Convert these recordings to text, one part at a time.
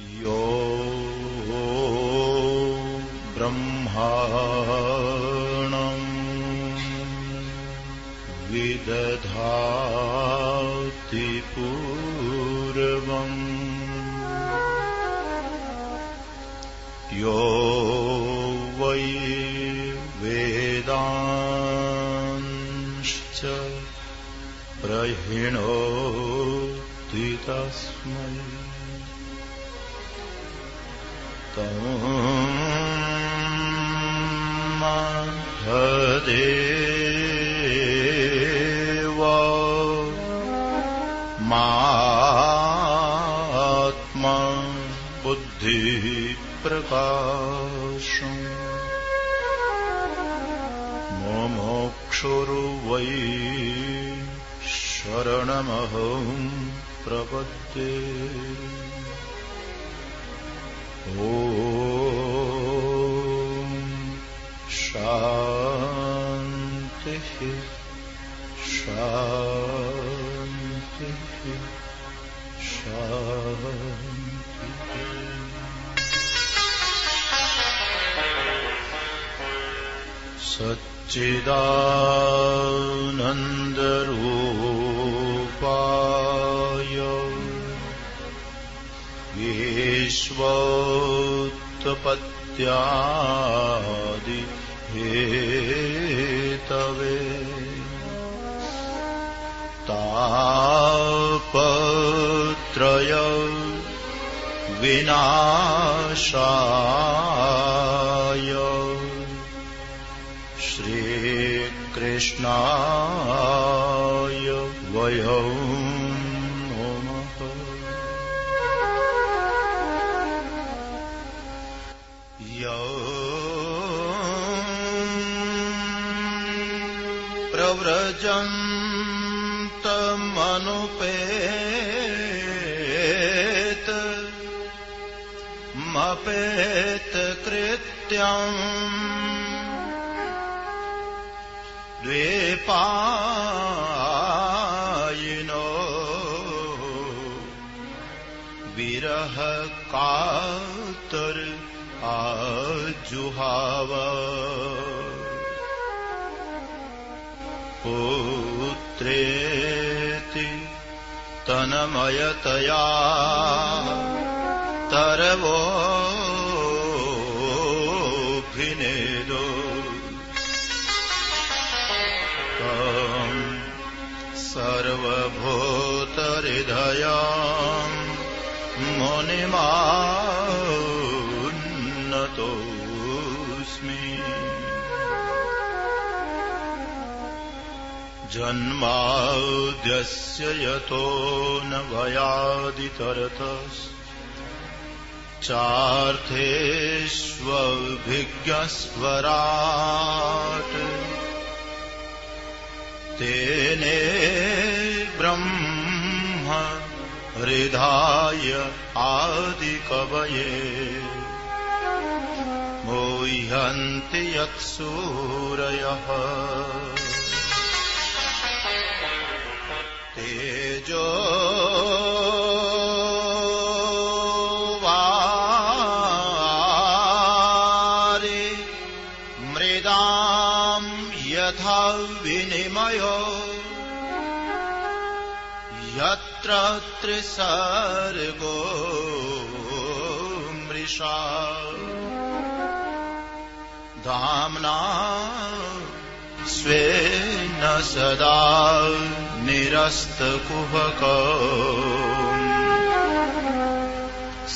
यो ब्रह्माणं विदधाति पूर्वम् यो वै वेदांश्च प्रहिणोति तस्मै महदेव मात्मा बुद्धि प्रकाशम् मुमुक्षुर्वै शरणमहं प्रपद्ये ॐ शान्तिः शान्तिः शान्तिः। सच्चिदानन्दरूपाय विश्वोत्पत्त्यादि हेतवे तापत्रय विनाशाय श्रीकृष्णाय वयं नमः। यो प्रव्रजन्तमनुपेत मपेत कृत्यम् द्वेपायिनो विरह कातर आजुहाव पुत्रेति तन्मयतया तरवोऽभिनेदो सर्वभूतहृदयं मुनिमान्नतोऽस्मि। जन्माद्यस्य यतोऽनवयादितरतश्चार्थेष्वभिज्ञस्वराट् तेने ब्रह्म हृदाय आदिकवये मुह्यन्ति यत्सूरयः तेजो वारि मृदां यथा विनिमयो यत्र त्रिसर्गो मृषा धाम्ना स्वेन सदा निरस्तकुहकम्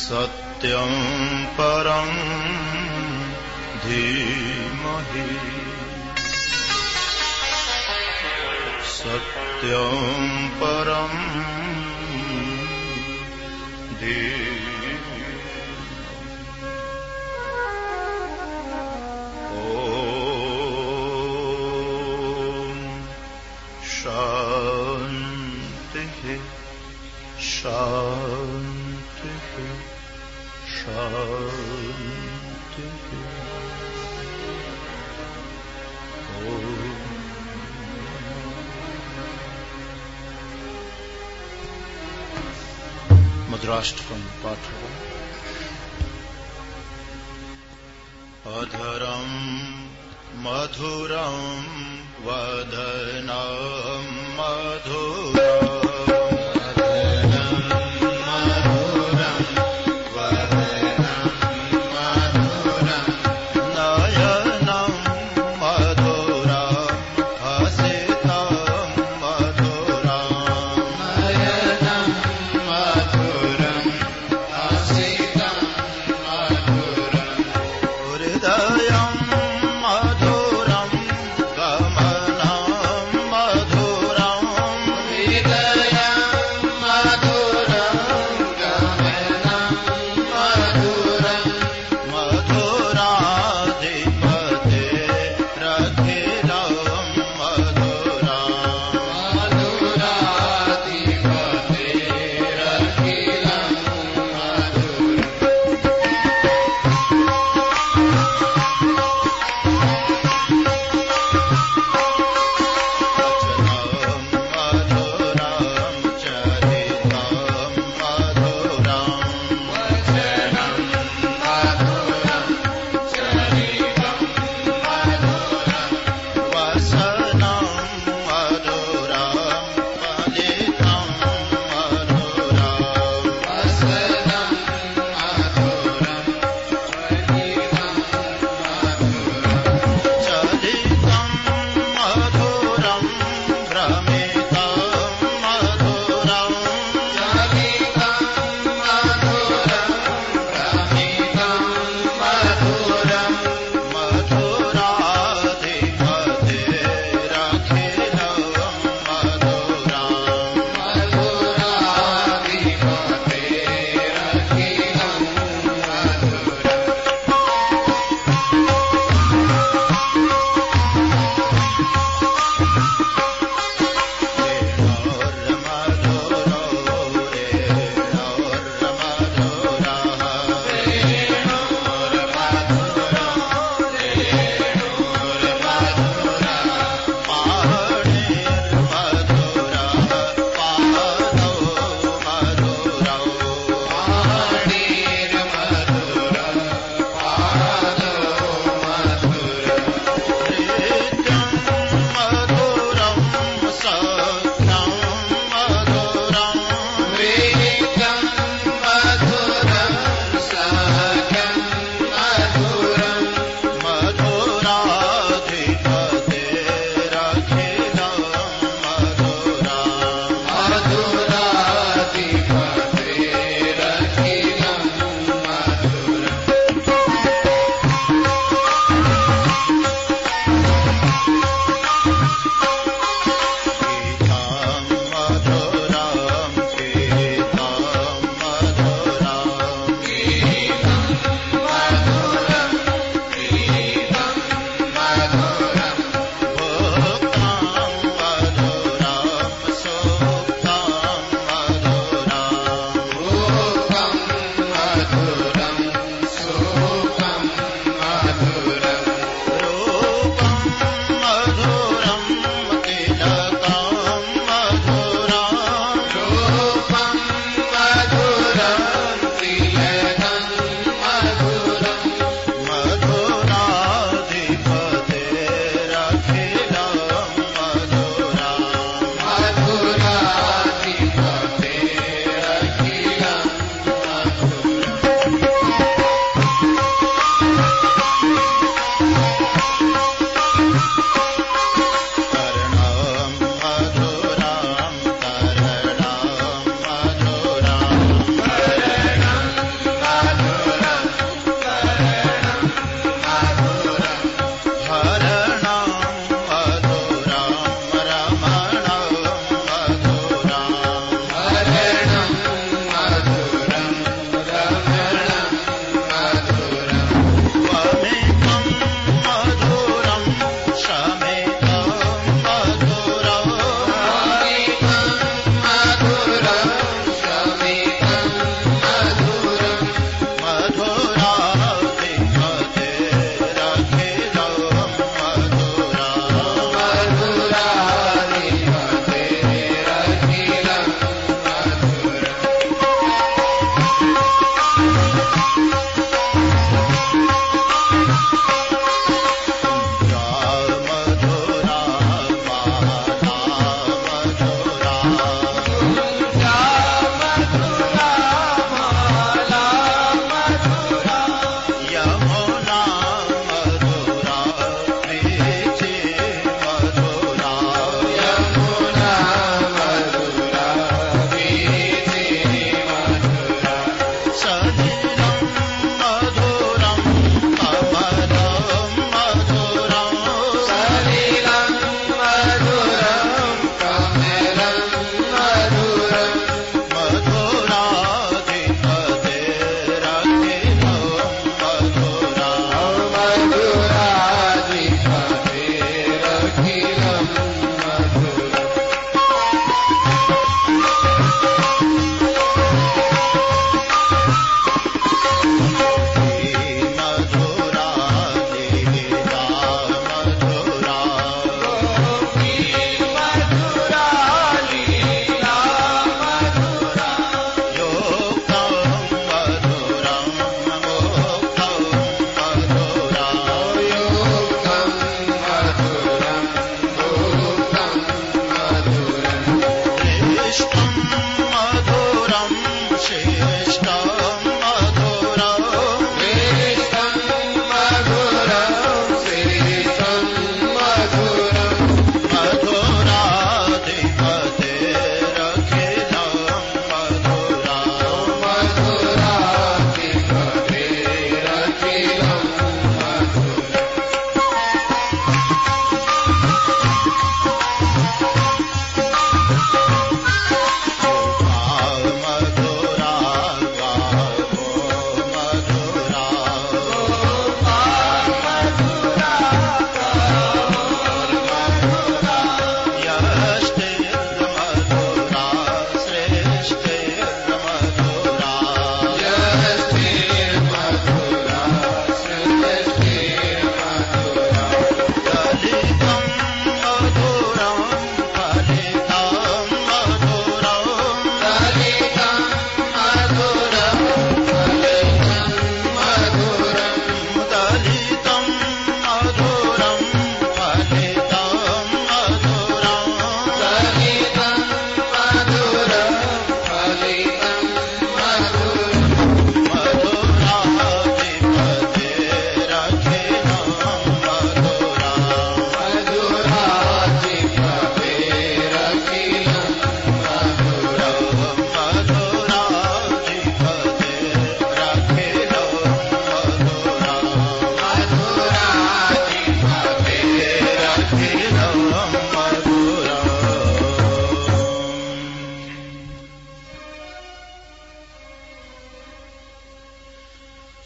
सत्यं परं धीमहि सत्यं परं धीमहि। ॐ शान्तिः शान्तिः शान्तिः। मुद्राष्टकम पाठ होगा। अधरं मधुरं वदनं मधुरम् हृदयं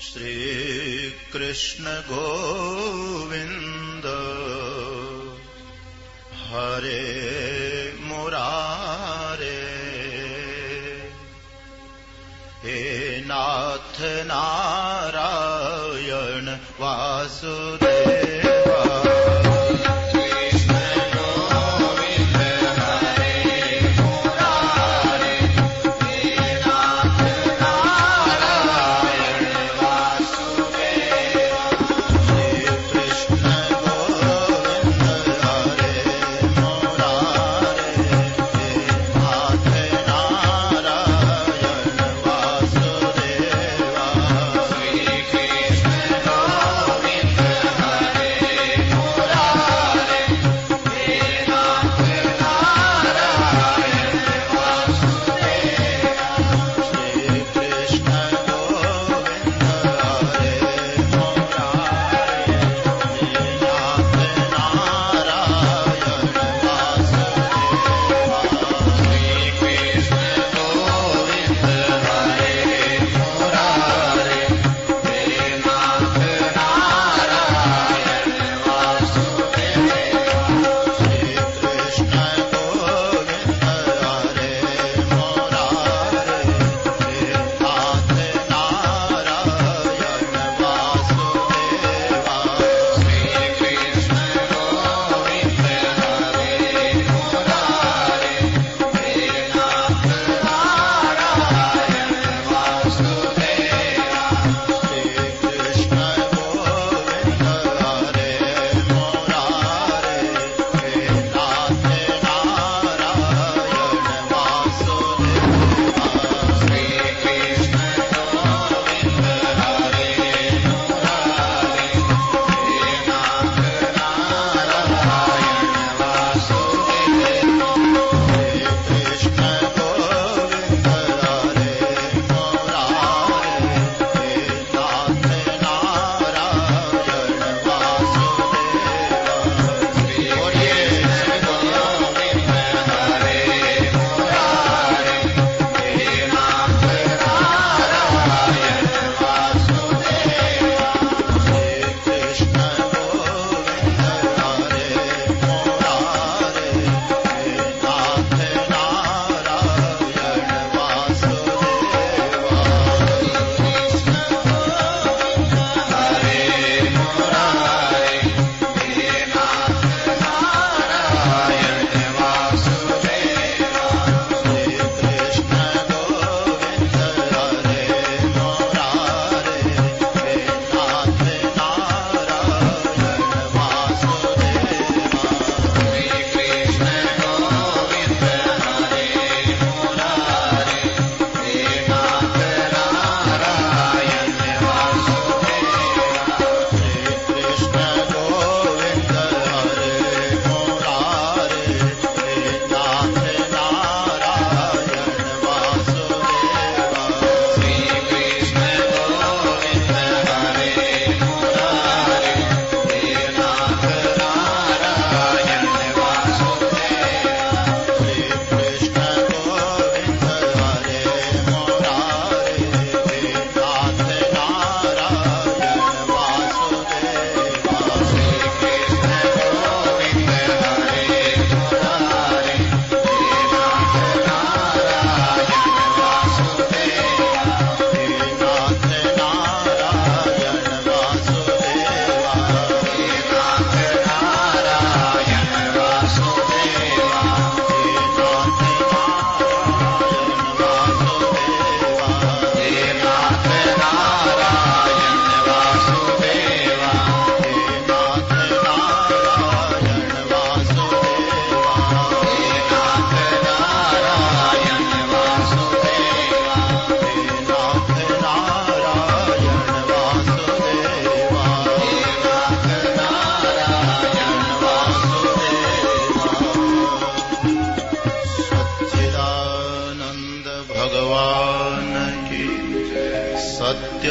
श्री कृष्ण गोविंद हरे मुरारे हे नाथ नारायण वासुदेवा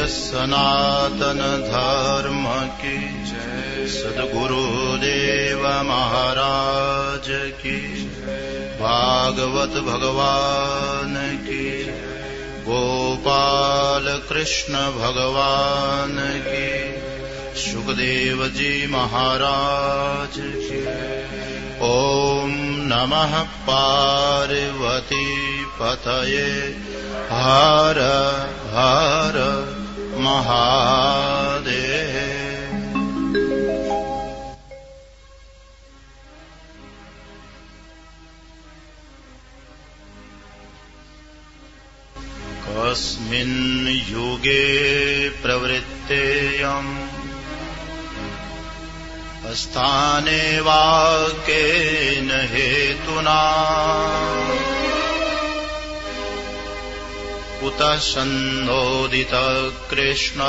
सनातन धर्म की जय, सद्गुरुदेव महाराज की, भागवत भगवान की, गोपाल कृष्ण भगवान की, सुखदेव जी महाराज की। ओम नमः पार्वती पतये हर हर महादेव। कस्मिन् युगे प्रवृत्तेयम् स्थाने वा केन हेतुना कुतः सन्नोदितः कृष्ण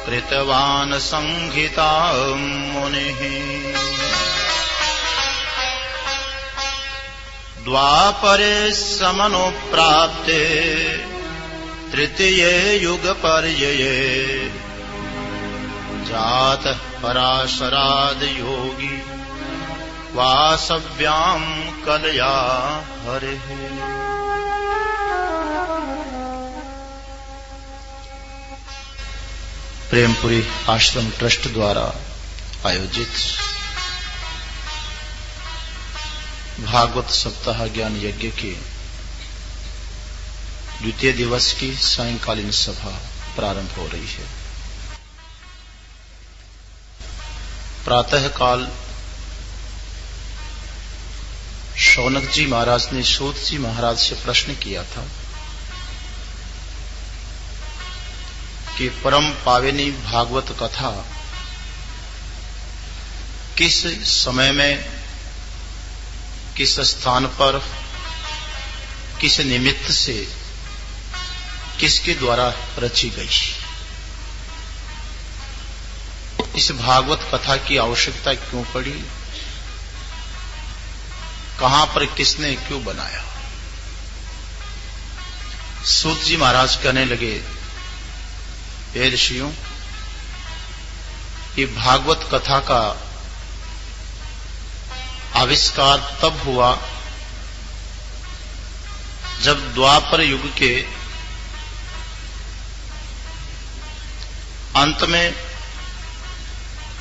कृतवान् संहितां मुनिः। द्वापरे समनुप्राप्ते तृतीये युगपर्यये जातः पराशराद योगी वासव्यां कलया हरिः। प्रेमपुरी आश्रम ट्रस्ट द्वारा आयोजित भागवत सप्ताह ज्ञान यज्ञ के द्वितीय दिवस की सायंकालीन सभा प्रारंभ हो रही है। प्रातः काल शौनक जी महाराज ने सूत जी महाराज से प्रश्न किया था कि परम पावनी भागवत कथा किस समय में, किस स्थान पर, किस निमित्त से, किसके द्वारा रची गई। इस भागवत कथा की आवश्यकता क्यों पड़ी, कहां पर किसने क्यों बनाया। सूत जी महाराज कहने लगे, हे ऋषियों, ये भागवत कथा का आविष्कार तब हुआ जब द्वापर युग के अंत में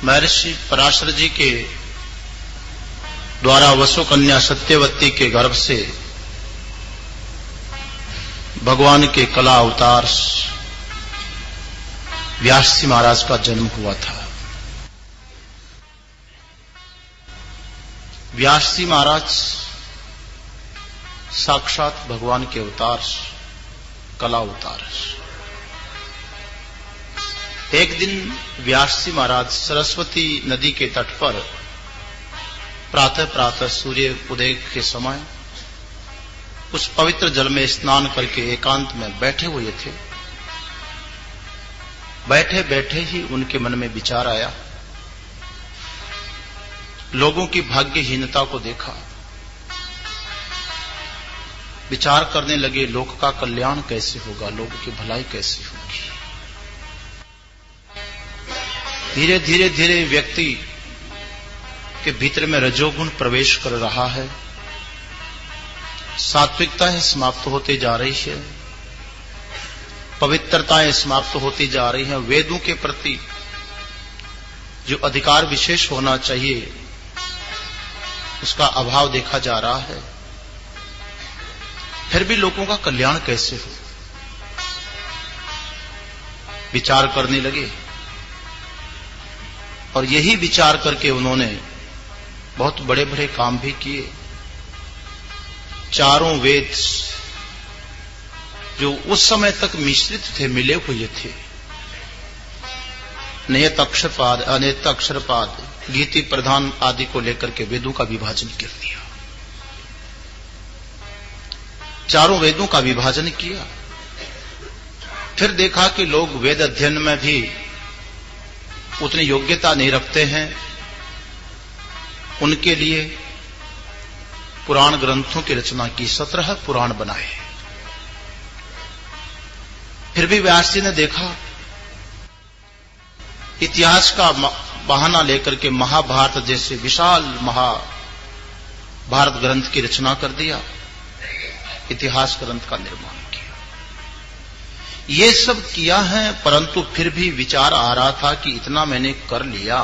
महर्षि पराशर जी के द्वारा वसु कन्या सत्यवती के गर्भ से भगवान के कला अवतार व्यास जी महाराज का जन्म हुआ था। व्यास जी महाराज साक्षात भगवान के अवतार, कला अवतार। एक दिन व्यास जी महाराज सरस्वती नदी के तट पर प्रातः प्रातः सूर्य उदय के समय उस पवित्र जल में स्नान करके एकांत में बैठे हुए थे। बैठे बैठे ही उनके मन में विचार आया। लोगों की भाग्यहीनता को देखा, विचार करने लगे, लोक का कल्याण कैसे होगा, लोगों की भलाई कैसे होगी। धीरे धीरे धीरे व्यक्ति के भीतर में रजोगुण प्रवेश कर रहा है, सात्विकताएं समाप्त होती जा रही है, पवित्रताएं समाप्त होती जा रही हैं। वेदों के प्रति जो अधिकार विशेष होना चाहिए उसका अभाव देखा जा रहा है। फिर भी लोगों का कल्याण कैसे हो, विचार करने लगे। और यही विचार करके उन्होंने बहुत बड़े बड़े काम भी किए। चारों वेद जो उस समय तक मिश्रित थे, मिले हुए थे, नियत अक्षरपाद, अनियत अक्षरपाद, गीति प्रधान आदि को लेकर के वेदों का विभाजन कर दिया। चारों वेदों का विभाजन किया। फिर देखा कि लोग वेद अध्ययन में भी उतनी योग्यता नहीं रखते हैं। उनके लिए पुराण ग्रंथों की रचना की, 17 पुराण बनाए। फिर भी व्यास जी ने देखा, इतिहास का बहाना लेकर के महाभारत जैसे विशाल महाभारत ग्रंथ की रचना कर दिया, इतिहास ग्रंथ का निर्माण। ये सब किया है, परंतु फिर भी विचार आ रहा था कि इतना मैंने कर लिया,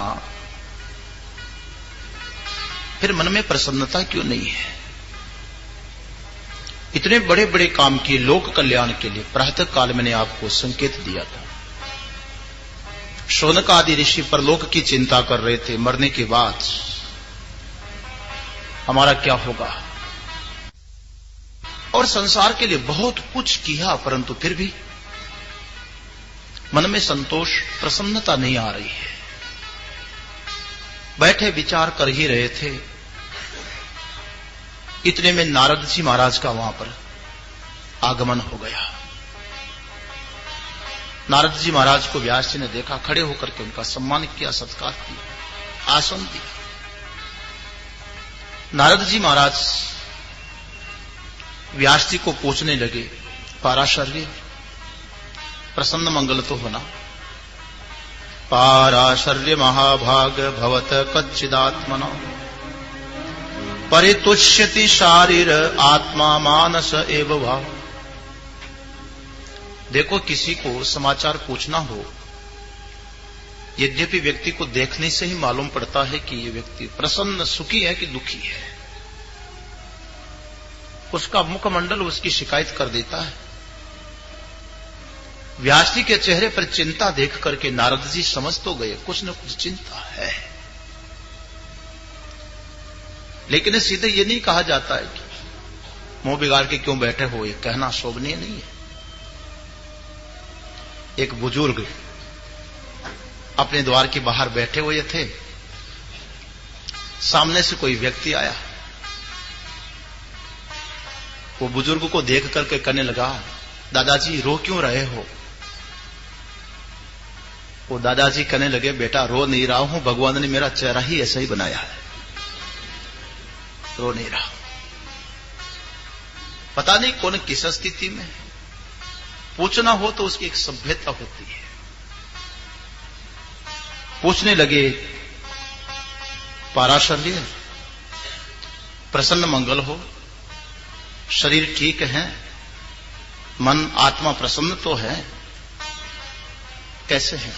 फिर मन में प्रसन्नता क्यों नहीं है। इतने बड़े बड़े काम किए लोक कल्याण के लिए। प्रातः काल मैंने आपको संकेत दिया था। शौनक आदि ऋषि परलोक की चिंता कर रहे थे, मरने के बाद हमारा क्या होगा। और संसार के लिए बहुत कुछ किया, परंतु फिर भी मन में संतोष, प्रसन्नता नहीं आ रही है। बैठे विचार कर ही रहे थे, इतने में नारद जी महाराज का वहां पर आगमन हो गया। नारद जी महाराज को व्यास जी ने देखा, खड़े होकर के उनका सम्मान किया, सत्कार किया, आसन दिया। नारद जी महाराज व्यास जी को पूछने लगे, पाराशर्य प्रसन्न मंगल तो होना। पाराशर्य महाभाग भवत कच्चिदात्मना परितुष्यति शारीर आत्मा मानस एव भाव। देखो, किसी को समाचार पूछना हो, यद्यपि व्यक्ति को देखने से ही मालूम पड़ता है कि ये व्यक्ति प्रसन्न सुखी है कि दुखी है। उसका मुखमंडल उसकी शिकायत कर देता है। व्यास जी के चेहरे पर चिंता देख करके नारद जी समझ तो गए, कुछ न कुछ चिंता है। लेकिन सीधे ये नहीं कहा जाता है कि मुंह बिगाड़ के क्यों बैठे हो, ये कहना शोभनीय नहीं है। एक बुजुर्ग अपने द्वार के बाहर बैठे हुए थे, सामने से कोई व्यक्ति आया। वो बुजुर्ग को देख करके कहने लगा, दादाजी रो क्यों रहे हो। वो दादाजी कहने लगे, बेटा रो नहीं रहा हूं, भगवान ने मेरा चेहरा ही ऐसा ही बनाया है, रो नहीं रहा। पता नहीं कौन किस स्थिति में। पूछना हो तो उसकी एक सभ्यता होती है। पूछने लगे, पाराशर्य प्रसन्न मंगल हो, शरीर ठीक है, मन आत्मा प्रसन्न तो है, कैसे हैं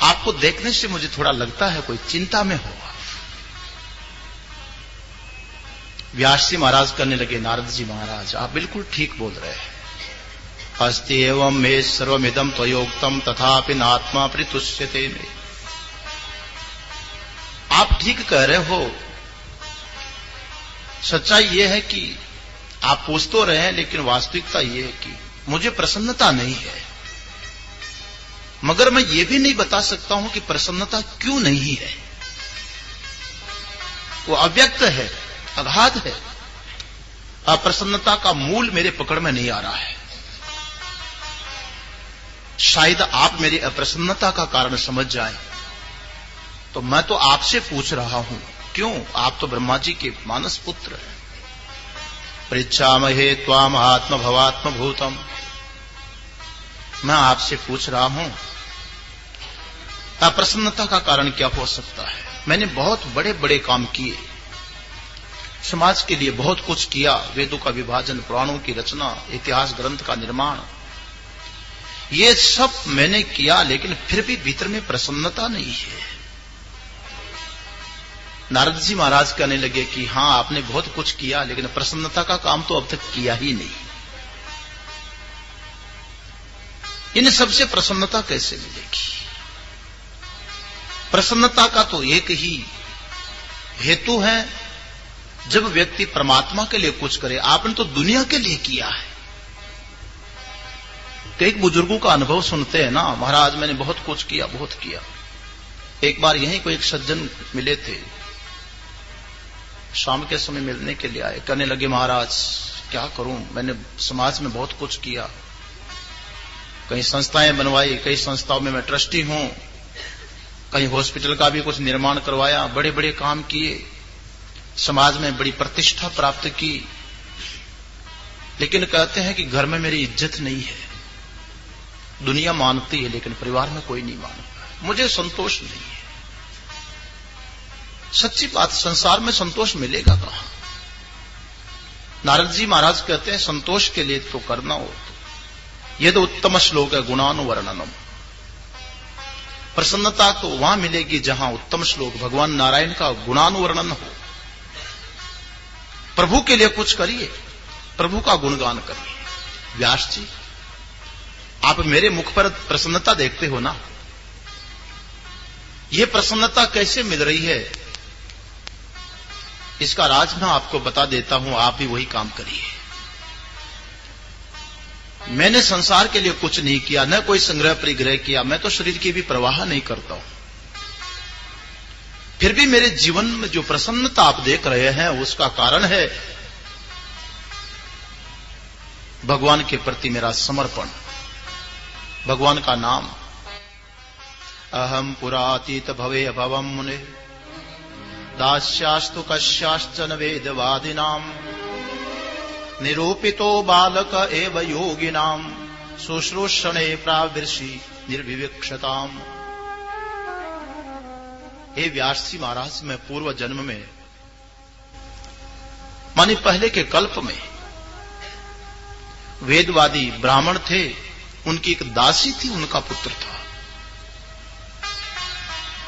आपको देखने से मुझे थोड़ा लगता है कोई चिंता में हो। व्यास जी महाराज करने लगे, नारद जी महाराज आप बिल्कुल ठीक बोल रहे हैं। अस्ति एवं मे सर्वमिदं त्वयोक्तम तथापि नात्मा परितुष्यते मे। आप ठीक कह रहे हो। सच्चाई यह है कि आप पूछ तो रहे हैं, लेकिन वास्तविकता यह है कि मुझे प्रसन्नता नहीं है। मगर मैं ये भी नहीं बता सकता हूं कि प्रसन्नता क्यों नहीं है। वो अव्यक्त है, अगाध है। अप्रसन्नता का मूल मेरे पकड़ में नहीं आ रहा है। शायद आप मेरी अप्रसन्नता का कारण समझ जाएं, तो मैं तो आपसे पूछ रहा हूं, क्यों? आप तो ब्रह्मा जी के मानस पुत्र हैं। पृच्छामहे त्वाम आत्म भवात्म भूतम। मैं आपसे पूछ रहा हूं, अप्रसन्नता का कारण क्या हो सकता है? मैंने बहुत बड़े बड़े काम किए, समाज के लिए बहुत कुछ किया, वेदों का विभाजन, पुराणों की रचना, इतिहास ग्रंथ का निर्माण, ये सब मैंने किया, लेकिन फिर भी भीतर में प्रसन्नता नहीं है। नारद जी महाराज कहने लगे कि हां आपने बहुत कुछ किया, लेकिन प्रसन्नता का काम तो अब तक किया ही नहीं। इन सबसे प्रसन्नता कैसे मिलेगी? प्रसन्नता का तो एक ही हेतु है, जब व्यक्ति परमात्मा के लिए कुछ करे। आपने तो दुनिया के लिए किया है। कई बुजुर्गों का अनुभव सुनते हैं ना, महाराज मैंने बहुत कुछ किया, बहुत किया। एक बार यहीं को एक सज्जन मिले थे, शाम के समय मिलने के लिए आए। कहने लगे, महाराज क्या करूं, मैंने समाज में बहुत कुछ किया, कई संस्थाएं बनवाई, कई संस्थाओं में मैं ट्रस्टी हूं, कहीं हॉस्पिटल का भी कुछ निर्माण करवाया, बड़े बड़े काम किए, समाज में बड़ी प्रतिष्ठा प्राप्त की, लेकिन कहते हैं कि घर में मेरी इज्जत नहीं है। दुनिया मानती है, लेकिन परिवार में कोई नहीं मानता। मुझे संतोष नहीं है। सच्ची बात, संसार में संतोष मिलेगा कहां? नारद जी महाराज कहते हैं, संतोष के लिए तो करना हो यह तो उत्तम श्लोक है गुणानुवर्णनम। प्रसन्नता तो वहां मिलेगी जहां उत्तम श्लोक भगवान नारायण का गुणानुवर्णन हो। प्रभु के लिए कुछ करिए, प्रभु का गुणगान करिए। व्यास जी, आप मेरे मुख पर प्रसन्नता देखते हो ना, यह प्रसन्नता कैसे मिल रही है, इसका राज मैं आपको बता देता हूं, आप भी वही काम करिए। मैंने संसार के लिए कुछ नहीं किया, न कोई संग्रह परिग्रह किया, मैं तो शरीर की भी परवाह नहीं करता हूं। फिर भी मेरे जीवन में जो प्रसन्नता आप देख रहे हैं उसका कारण है भगवान के प्रति मेरा समर्पण, भगवान का नाम। अहम पुरातीत भवे भवम मुने दास्यास्तु कस्याश्चन वेदवादिनाम निरूपितो बालक एव योगिनाम शुश्रूषणे प्राविर्षि निर्विवक्षताम। हे व्यास जी महाराज, मैं पूर्व जन्म में माने पहले के कल्प में वेदवादी ब्राह्मण थे, उनकी एक दासी थी, उनका पुत्र था।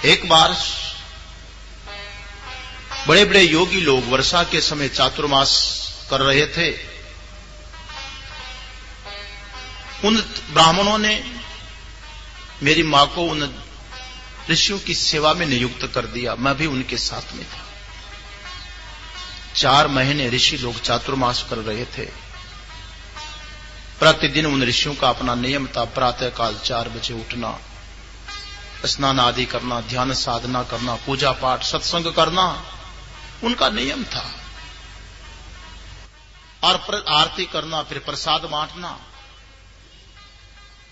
एक बार बड़े बड़े योगी लोग वर्षा के समय चातुर्मास कर रहे थे। उन ब्राह्मणों ने मेरी मां को उन ऋषियों की सेवा में नियुक्त कर दिया। मैं भी उनके साथ में था। 4 महीने ऋषि लोग चातुर्मास कर रहे थे। प्रतिदिन उन ऋषियों का अपना नियम था, प्रातः काल 4 बजे उठना, स्नान आदि करना, ध्यान साधना करना, पूजा पाठ सत्संग करना, उनका नियम था। और आरती करना, फिर प्रसाद बांटना।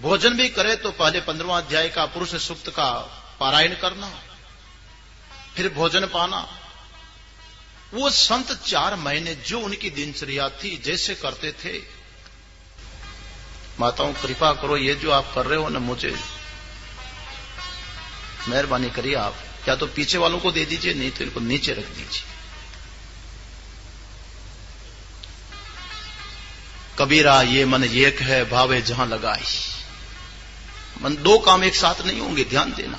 भोजन भी करे तो पहले 15वां अध्याय का पुरुष सूक्त का पारायण करना, फिर भोजन पाना। वो संत 4 महीने जो उनकी दिनचर्या थी जैसे करते थे। माताओं, कृपा करो, ये जो आप कर रहे हो ना, मुझे मेहरबानी करिए, आप या तो पीछे वालों को दे दीजिए, नहीं तो इनको नीचे रख दीजिए। कबीरा ये मन एक है, भावे जहां लगाई। मन 2 काम एक साथ नहीं होंगे, ध्यान देना।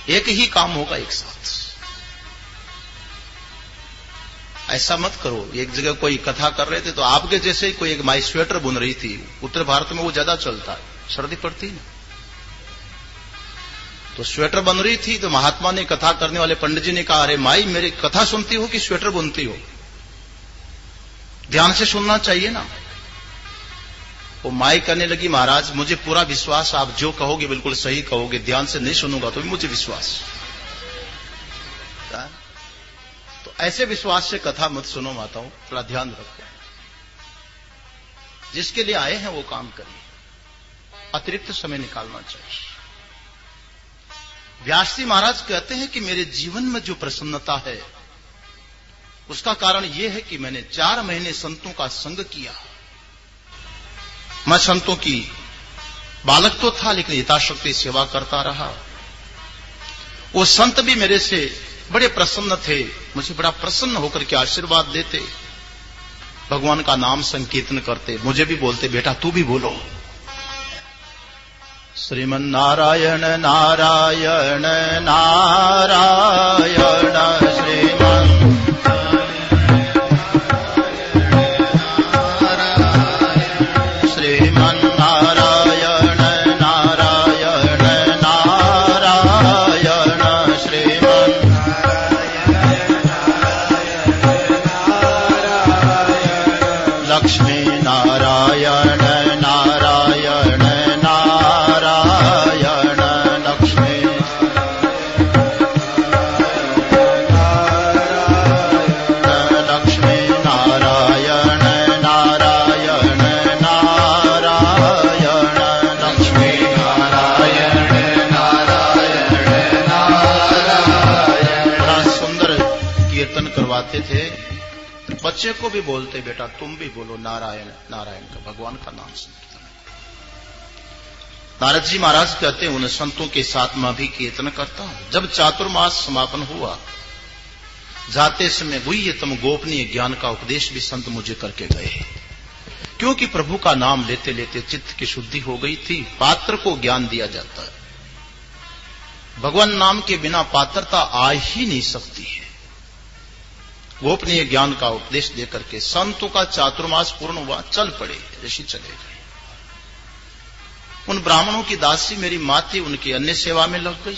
एक ही काम होगा एक साथ। ऐसा मत करो। एक जगह कोई कथा कर रहे थे तो आपके जैसे ही कोई एक माई स्वेटर बुन रही थी। उत्तर भारत में वो ज्यादा चलता है, सर्दी पड़ती ना, तो स्वेटर बन रही थी। तो महात्मा ने, कथा करने वाले पंडित जी ने कहा, अरे माई, मेरी कथा सुनती हो कि स्वेटर बुनती हो? ध्यान से सुनना चाहिए ना। वो माई कहने लगी, महाराज मुझे पूरा विश्वास, आप जो कहोगे बिल्कुल सही कहोगे, ध्यान से नहीं सुनूंगा तो भी मुझे विश्वास। तो ऐसे विश्वास से कथा मत सुनो माताओं, थोड़ा ध्यान रखो। जिसके लिए आए हैं वो काम करिए, अतिरिक्त समय निकालना चाहिए। व्यास जी महाराज कहते हैं कि मेरे जीवन में जो प्रसन्नता है उसका कारण यह है कि मैंने 4 महीने संतों का संग किया। मैं संतों की बालक तो था, लेकिन यथाशक्ति सेवा करता रहा। वो संत भी मेरे से बड़े प्रसन्न थे, मुझे बड़ा प्रसन्न होकर के आशीर्वाद देते, भगवान का नाम संकीर्तन करते। मुझे भी बोलते, बेटा तू भी बोलो, श्रीमन नारायण नारायण नारायण श्रीमन थे। बच्चे को भी बोलते, बेटा तुम भी बोलो नारायण नारायण का, भगवान का नाम संकीर्तन। नारद जी महाराज कहते हैं, उन संतों के साथ मैं भी कीर्तन करता हूं। जब चातुर्मास समापन हुआ, जाते समय गुह्यतम गोपनीय ज्ञान का उपदेश भी संत मुझे करके गए। क्योंकि प्रभु का नाम लेते लेते चित्त की शुद्धि हो गई थी। पात्र को ज्ञान दिया जाता है, भगवान नाम के बिना पात्रता आ ही नहीं सकती है। गोपनीय ज्ञान का उपदेश देकर के संतों का चातुर्मास पूर्ण हुआ, चल पड़े, ऋषि चले गए। उन ब्राह्मणों की दासी मेरी मां थी, उनकी अन्य सेवा में लग गई।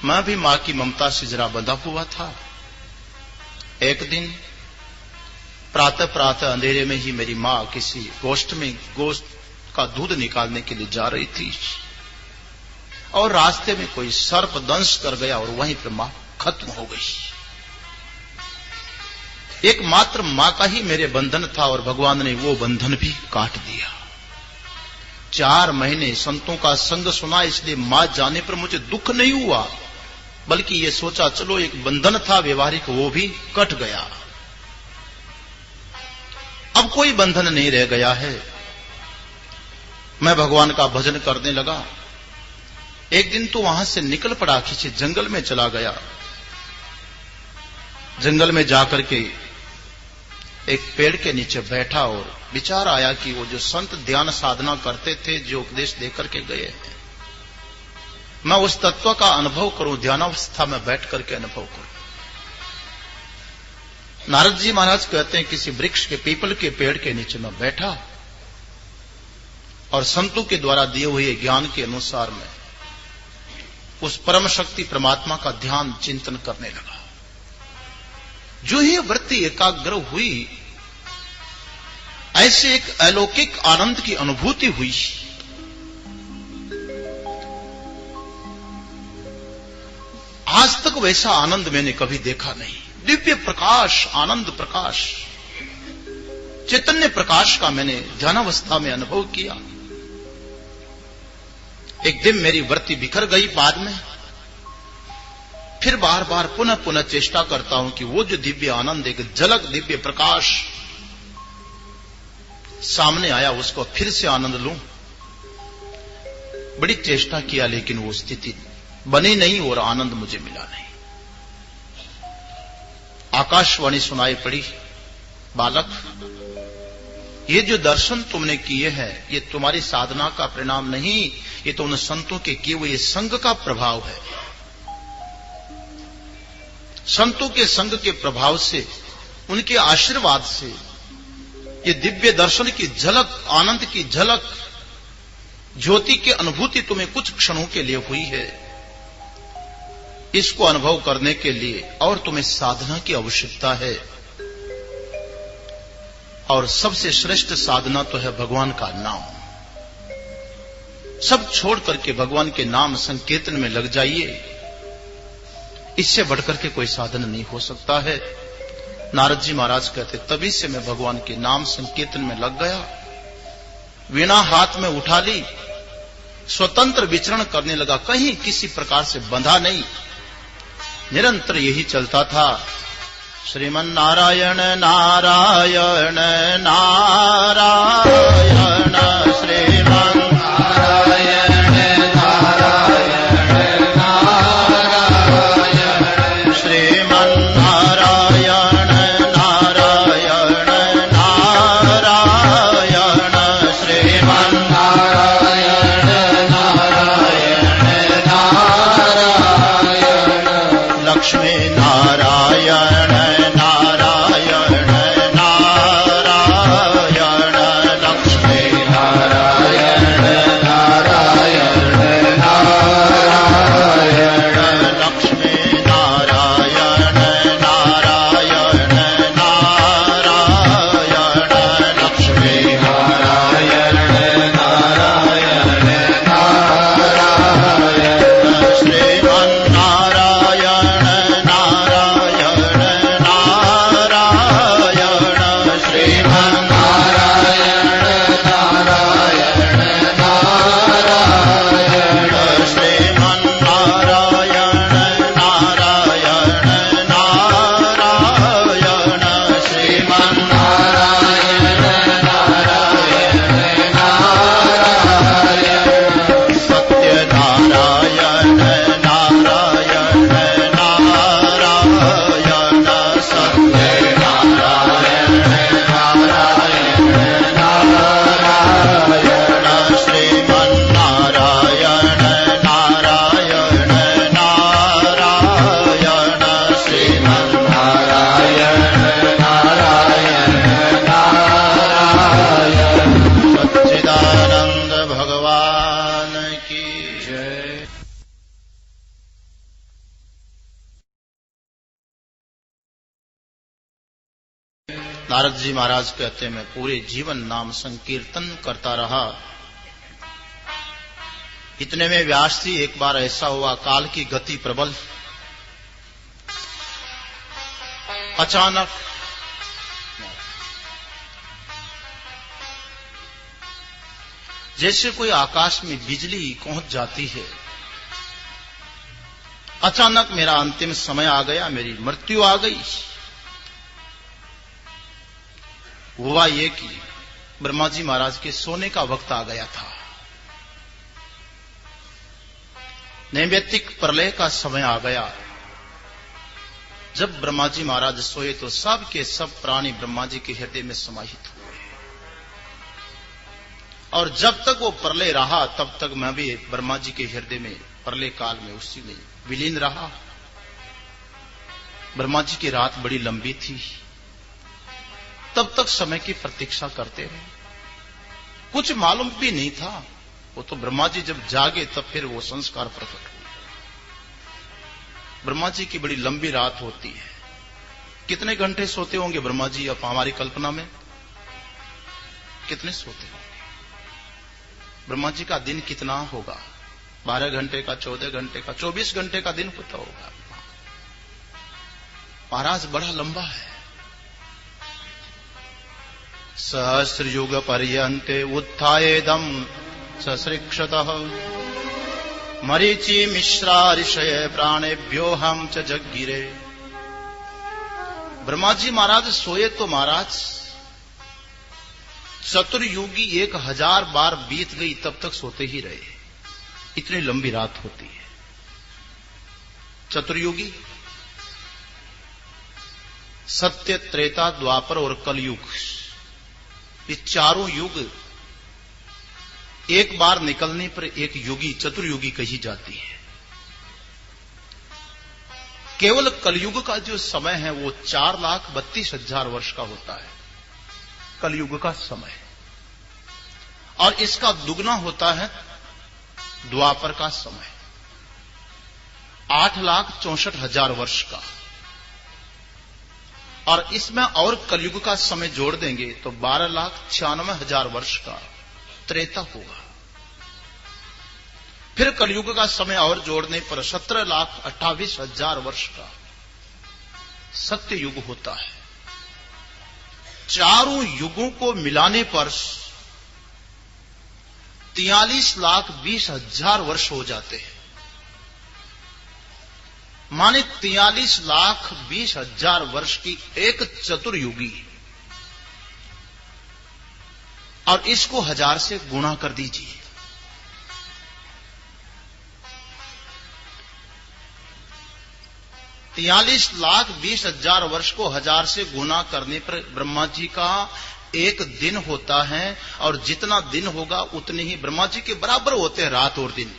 मैं भी मां की ममता से जरा बंधा हुआ था। एक दिन प्रातः प्रातः अंधेरे में ही मेरी मां किसी गोष्ठ में गोश्त का दूध निकालने के लिए जा रही थी और रास्ते में कोई सर्प दंश कर गया और वहीं पर मां खत्म हो गई। एकमात्र मां का ही मेरे बंधन था और भगवान ने वो बंधन भी काट दिया। 4 महीने संतों का संग सुना, इसलिए मां जाने पर मुझे दुख नहीं हुआ, बल्कि ये सोचा चलो एक बंधन था व्यवहारिक, वो भी कट गया, अब कोई बंधन नहीं रह गया है। मैं भगवान का भजन करने लगा। एक दिन तो वहां से निकल पड़ा, किसी जंगल में चला गया। जंगल में जाकर के एक पेड़ के नीचे बैठा और विचार आया कि वो जो संत ध्यान साधना करते थे, जो उपदेश देकर के गए हैं, मैं उस तत्व का अनुभव करूं, ध्यानावस्था में बैठ करके अनुभव करूं। नारद जी महाराज कहते हैं किसी वृक्ष के, पीपल के पेड़ के नीचे मैं बैठा और संतों के द्वारा दिए हुए ज्ञान के अनुसार मैं उस परम शक्ति परमात्मा का ध्यान चिंतन करने लगा। जो ही वृत्ति एकाग्र हुई, ऐसे एक अलौकिक आनंद की अनुभूति हुई। आज तक वैसा आनंद मैंने कभी देखा नहीं। दिव्य प्रकाश, आनंद प्रकाश, चैतन्य प्रकाश का मैंने ध्यानावस्था में अनुभव किया। एक दिन मेरी वृत्ति बिखर गई, बाद में फिर बार बार पुनः पुनः चेष्टा करता हूं कि वो जो दिव्य आनंद, एक झलक दिव्य प्रकाश सामने आया, उसको फिर से आनंद लूं। बड़ी चेष्टा किया, लेकिन वो स्थिति बनी नहीं और आनंद मुझे मिला नहीं। आकाशवाणी सुनाई पड़ी, बालक, ये जो दर्शन तुमने किए हैं, ये तुम्हारी साधना का परिणाम नहीं, ये तो उन संतों के किए हुए संग का प्रभाव है। संतों के संग के प्रभाव से, उनके आशीर्वाद से ये दिव्य दर्शन की झलक, आनंद की झलक, ज्योति की अनुभूति तुम्हें कुछ क्षणों के लिए हुई है। इसको अनुभव करने के लिए और तुम्हें साधना की आवश्यकता है, और सबसे श्रेष्ठ साधना तो है भगवान का नाम। सब छोड़ करके भगवान के नाम संकीर्तन में लग जाइए, इससे बढ़कर के कोई साधन नहीं हो सकता है। नारद जी महाराज कहते, तभी से मैं भगवान के नाम संकीर्तन में लग गया, वीणा हाथ में उठा ली, स्वतंत्र विचरण करने लगा, कहीं किसी प्रकार से बंधा नहीं, निरंतर यही चलता था। श्रीमन नारायण नारायण नारायण, श्रीमन नारायण नारायण नारायण, श्रीमन नारायण नारायण नारायण, श्रीमन नारायण नारायण नारायण, लक्ष्मी नारायण नारायण नारायण, नारद जी महाराज कहते मैं पूरे जीवन नाम संकीर्तन करता रहा। इतने में व्यास जी एक बार ऐसा हुआ, काल की गति प्रबल, अचानक जैसे कोई आकाश में बिजली पहुंच जाती है, अचानक मेरा अंतिम समय आ गया, मेरी मृत्यु आ गई। हुआ ये कि ब्रह्मा जी महाराज के सोने का वक्त आ गया था। नैमित्तिक प्रलय का समय आ गया। जब ब्रह्मा जी महाराज सोए तो सब के सब प्राणी ब्रह्मा जी के हृदय में समाहित हुए, और जब तक वो प्रलय रहा तब तक मैं भी ब्रह्मा जी के हृदय में प्रलय काल में उसी में विलीन रहा। ब्रह्मा जी की रात बड़ी लंबी थी, तब तक समय की प्रतीक्षा करते रहे। कुछ मालूम भी नहीं था, वो तो ब्रह्मा जी जब जागे तब फिर वो संस्कार प्रकट हुए। ब्रह्मा जी की बड़ी लंबी रात होती है। कितने घंटे सोते होंगे ब्रह्मा जी अब हमारी कल्पना में? कितने सोते होंगे? ब्रह्मा जी का दिन कितना होगा? 12 घंटे का, 14 घंटे का, 24 घंटे का दिन होता होगा। महाराज बड़ा लंबा है। सहस्र युग पर्यन्ते उत्थायेदम ससृक्षतः मरीचि मिश्रा ऋषय प्राणेभ्यो हम च जगगिरे। ब्रह्मा जी महाराज सोए तो महाराज चतुर्युगी 1000 बार बीत गई, तब तक सोते ही रहे। इतनी लंबी रात होती है। चतुर्युगी सत्य, त्रेता, द्वापर और कलयुग, ये चारों युग एक बार निकलने पर एक युगी चतुर्युगी कही जाती है। केवल कलयुग का जो समय है वो 4,32,000 वर्ष का होता है, कलयुग का समय। और इसका दुगना होता है द्वापर का समय, 8,64,000 वर्ष का। और इसमें और कलयुग का समय जोड़ देंगे तो 12,96,000 वर्ष का त्रेता होगा। फिर कलयुग का समय और जोड़ने पर 17,28,000 वर्ष का सत्य युग होता है। चारों युगों को मिलाने पर 43,20,000 वर्ष हो जाते हैं। माने 43,20,000 वर्ष की एक चतुर्युगी, और इसको 1000 से गुणा कर दीजिए। ,43,20,000 वर्ष को 1000 से गुणा करने पर ब्रह्मा जी का एक दिन होता है, और जितना दिन होगा उतने ही ब्रह्मा जी के बराबर होते हैं रात और दिन।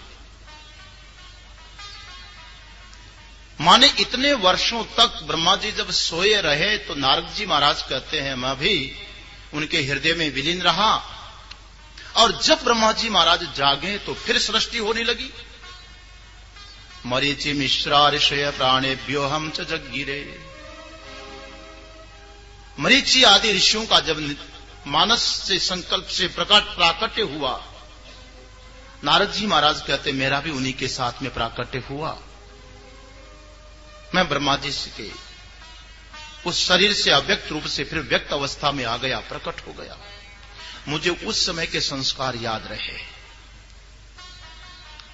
माने इतने वर्षों तक ब्रह्मा जी जब सोए रहे तो नारद जी महाराज कहते हैं मैं भी उनके हृदय में विलीन रहा, और जब ब्रह्मा जी महाराज जागे तो फिर सृष्टि होने लगी। मरीचि मिश्रा ऋषय प्राणेभ्यो हम च जगगिरे। मरीचि आदि ऋषियों का जब मानस से संकल्प से प्राकट्य हुआ, नारद जी महाराज कहते मेरा भी उन्हीं के साथ में प्राकट्य हुआ। मैं ब्रह्मा जी के उस शरीर से अव्यक्त रूप से फिर व्यक्त अवस्था में आ गया, प्रकट हो गया। मुझे उस समय के संस्कार याद रहे।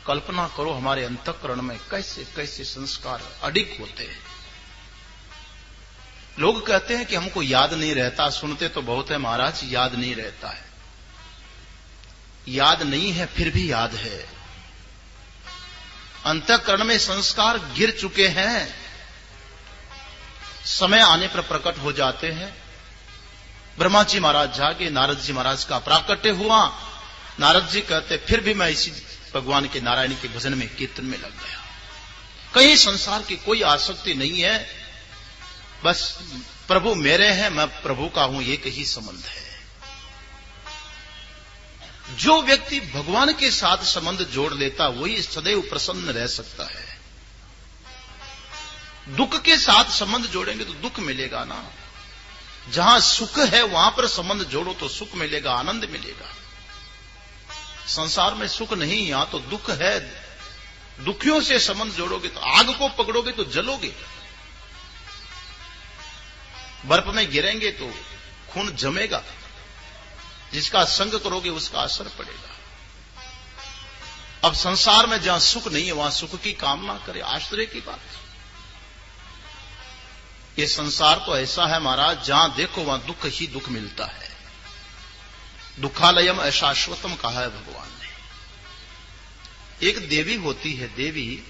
कल्पना करो हमारे अंतःकरण में कैसे कैसे संस्कार अडिग होते हैं। लोग कहते हैं कि हमको याद नहीं रहता, सुनते तो बहुत है महाराज, याद नहीं रहता है। याद नहीं है फिर भी याद है। अंतःकरण में संस्कार गिर चुके हैं, समय आने पर प्रकट हो जाते हैं। ब्रह्मा जी महाराज जागे, नारद जी महाराज का प्राकट्य हुआ। नारद जी कहते फिर भी मैं इसी भगवान के नारायण के भजन में, कीर्तन में लग गया। कहीं संसार की कोई आसक्ति नहीं है, बस प्रभु मेरे हैं, मैं प्रभु का हूं, एक ही संबंध है। जो व्यक्ति भगवान के साथ संबंध जोड़ लेता वही सदैव प्रसन्न रह सकता है। दुख के साथ संबंध जोड़ेंगे तो दुख मिलेगा ना। जहां सुख है वहां पर संबंध जोड़ो तो सुख मिलेगा, आनंद मिलेगा। संसार में सुख नहीं, यहां तो दुख है। दुखियों से संबंध जोड़ोगे तो आग को पकड़ोगे तो जलोगे, बर्फ में गिरेंगे तो खून जमेगा, जिसका संग करोगे उसका असर पड़ेगा। अब संसार में जहां सुख नहीं है वहां सुख की कामना करे, आश्चर्य की बात। ये संसार तो ऐसा है महाराज, जहां देखो वहां दुख ही दुख मिलता है। दुखालयम अशाश्वतम कहा है भगवान ने। एक देवी होती है, देवी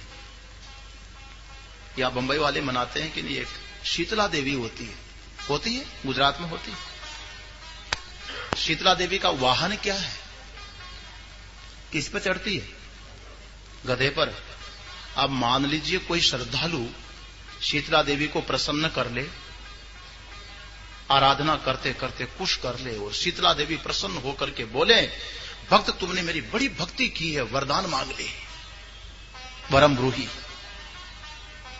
या बंबई वाले मनाते हैं कि नहीं, एक शीतला देवी होती है गुजरात में होती है। शीतला देवी का वाहन क्या है, किस पर चढ़ती है? गधे पर। अब मान लीजिए कोई श्रद्धालु शीतला देवी को प्रसन्न कर ले, आराधना करते करते खुश कर ले, और शीतला देवी प्रसन्न होकर के बोले, भक्त तुमने मेरी बड़ी भक्ति की है, वरदान मांग ले, वरम ब्रूहि।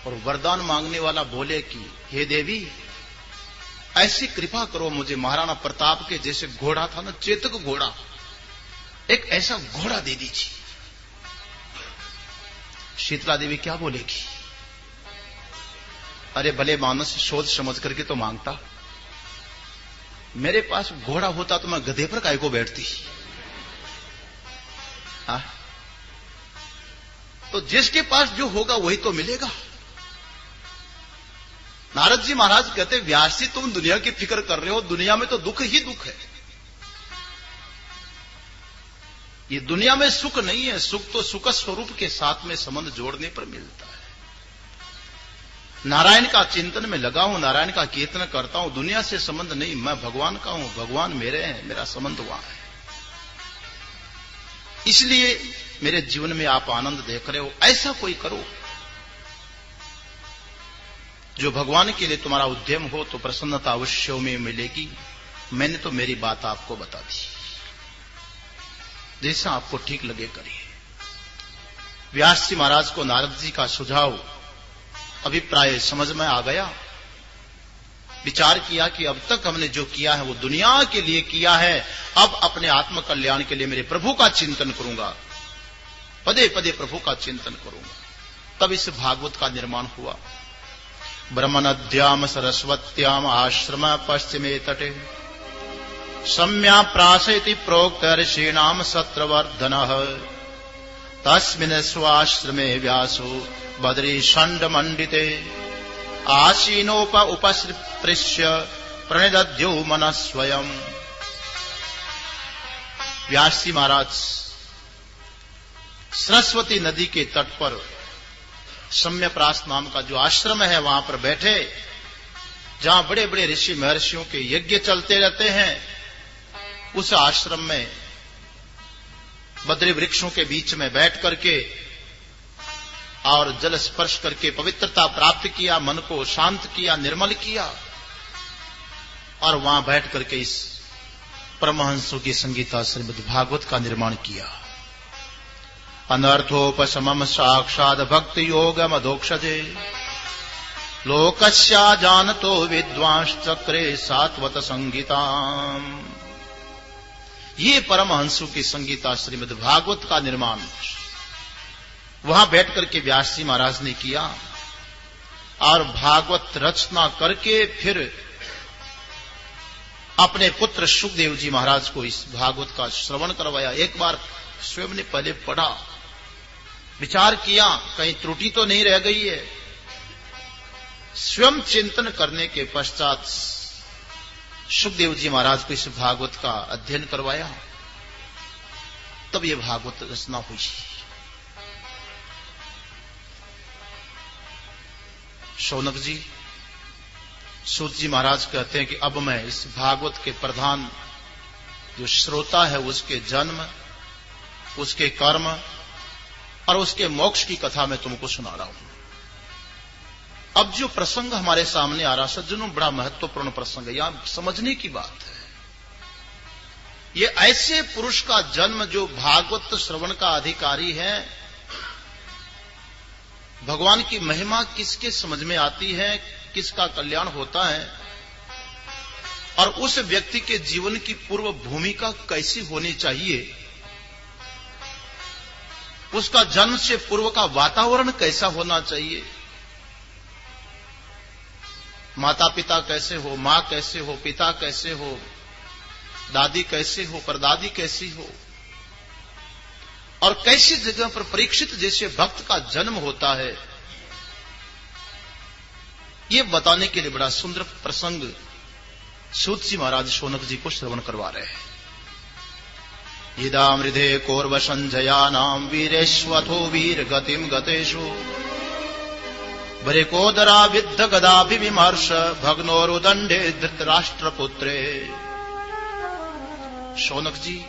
और वरदान मांगने वाला बोले कि हे देवी ऐसी कृपा करो मुझे, महाराणा प्रताप के जैसे घोड़ा था ना, चेतक घोड़ा, एक ऐसा घोड़ा दे दीजिए। शीतला देवी क्या बोलेगी? अरे भले मानस सोच समझ करके तो मांगता, मेरे पास घोड़ा होता तो मैं गधे पर काहे को बैठती। तो जिसके पास जो होगा वही तो मिलेगा। नारद जी महाराज कहते, व्यास जी तुम दुनिया की फिक्र कर रहे हो, दुनिया में तो दुख ही दुख है। ये दुनिया में सुख नहीं है, सुख तो सुख स्वरूप के साथ में संबंध जोड़ने पर मिलता है। नारायण का चिंतन में लगा हूं, नारायण का कीर्तन करता हूं, दुनिया से संबंध नहीं, मैं भगवान का हूं, भगवान मेरे हैं, मेरा संबंध वहां है। इसलिए मेरे जीवन में आप आनंद देख रहे हो। ऐसा कोई करो जो भगवान के लिए तुम्हारा उद्यम हो, तो प्रसन्नता अवश्य में मिलेगी। मैंने तो मेरी बात आपको बता दी, जैसा आपको ठीक लगे करिए। व्यास जी महाराज को नारद जी का सुझाव अभिप्राय समझ में आ गया। विचार किया कि अब तक हमने जो किया है वो दुनिया के लिए किया है, अब अपने आत्म कल्याण के लिए मेरे प्रभु का चिंतन करूंगा, पदे पदे प्रभु का चिंतन करूंगा। तब इस भागवत का निर्माण हुआ। ब्रह्मनद्याम सरस्वत्याम आश्रम पश्चिमे तटे सम्या प्रासयति प्रोक्त ऋषीणाम सत्रवर्धनः तस्मिन् स्वाश्रमे व्यासो बद्री षण्ड मंडिते आसीनोप उपसृप्य प्रणिदध्यो मनः स्वयं। व्यास जी महाराज सरस्वती नदी के तट पर सम्यप्रास नाम का जो आश्रम है वहां पर बैठे, जहां बड़े बड़े ऋषि महर्षियों के यज्ञ चलते रहते हैं। उस आश्रम में बद्री वृक्षों के बीच में बैठ करके और जल स्पर्श करके पवित्रता प्राप्त किया, मन को शांत किया, निर्मल किया, और वहां बैठ करके इस परमहंसों की संगीता श्रीमद् भागवत का निर्माण किया। अनर्थोपशमम साक्षाद भक्ति योगम अधोक्षजे लोकस्या जानतो विद्वांस चक्रे सात्वत संगीताम। ये परमहंसों की संगीता श्रीमद् भागवत का निर्माण वहां बैठ करके व्यास जी महाराज ने किया, और भागवत रचना करके फिर अपने पुत्र सुखदेव जी महाराज को इस भागवत का श्रवण करवाया। एक बार स्वयं ने पहले पढ़ा, विचार किया कहीं त्रुटि तो नहीं रह गई है। स्वयं चिंतन करने के पश्चात सुखदेव जी महाराज को इस भागवत का अध्ययन करवाया, तब ये भागवत रचना हुई। शौनक जी, सूत जी महाराज कहते हैं कि अब मैं इस भागवत के प्रधान जो श्रोता है उसके जन्म, उसके कर्म और उसके मोक्ष की कथा मैं तुमको सुना रहा हूं। अब जो प्रसंग हमारे सामने आ रहा है सज्जनों, बड़ा महत्वपूर्ण प्रसंग है, यहां समझने की बात है। ये ऐसे पुरुष का जन्म जो भागवत श्रवण का अधिकारी है। भगवान की महिमा किसके समझ में आती है, किसका कल्याण होता है, और उस व्यक्ति के जीवन की पूर्व भूमिका कैसी होनी चाहिए, उसका जन्म से पूर्व का वातावरण कैसा होना चाहिए, माता पिता कैसे हो, मां कैसे हो, पिता कैसे हो, दादी कैसे हो, परदादी कैसी हो, और कैसी जगह पर परीक्षित जैसे भक्त का जन्म होता है, ये बताने के लिए बड़ा सुंदर प्रसंग सूत जी महाराज शौनक जी को श्रवण करवा रहे हैं। यदा मृधे कौरव संजयानाम वीरेश्वथो वीर गतिम गतेषु बरिकोदरा विद्ध गदाभि विमर्श भग्नोरुदंडे धृतराष्ट्रपुत्रे। शौनक जी,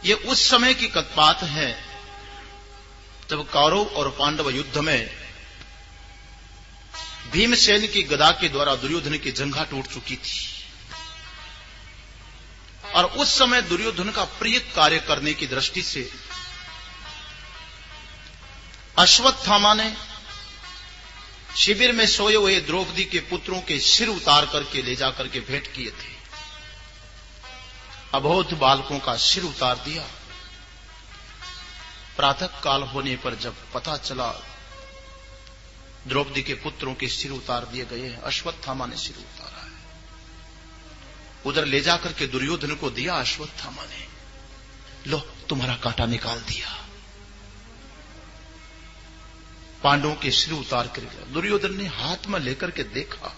ये उस समय की बात है जब कौरव और पांडव युद्ध में भीमसेन की गदा के द्वारा दुर्योधन की जंघा टूट चुकी थी, और उस समय दुर्योधन का प्रिय कार्य करने की दृष्टि से अश्वत्थामा ने शिविर में सोए हुए द्रौपदी के पुत्रों के सिर उतार करके ले जाकर के भेंट किए थे। अबोध बालकों का सिर उतार दिया। प्रातः काल होने पर जब पता चला द्रौपदी के पुत्रों के सिर उतार दिए गए हैं, अश्वत्थामा ने सिर उतारा है, उधर ले जाकर के दुर्योधन को दिया। अश्वत्थामा ने, लो तुम्हारा कांटा निकाल दिया। पांडवों के सिर उतार कर दुर्योधन ने हाथ में लेकर के देखा,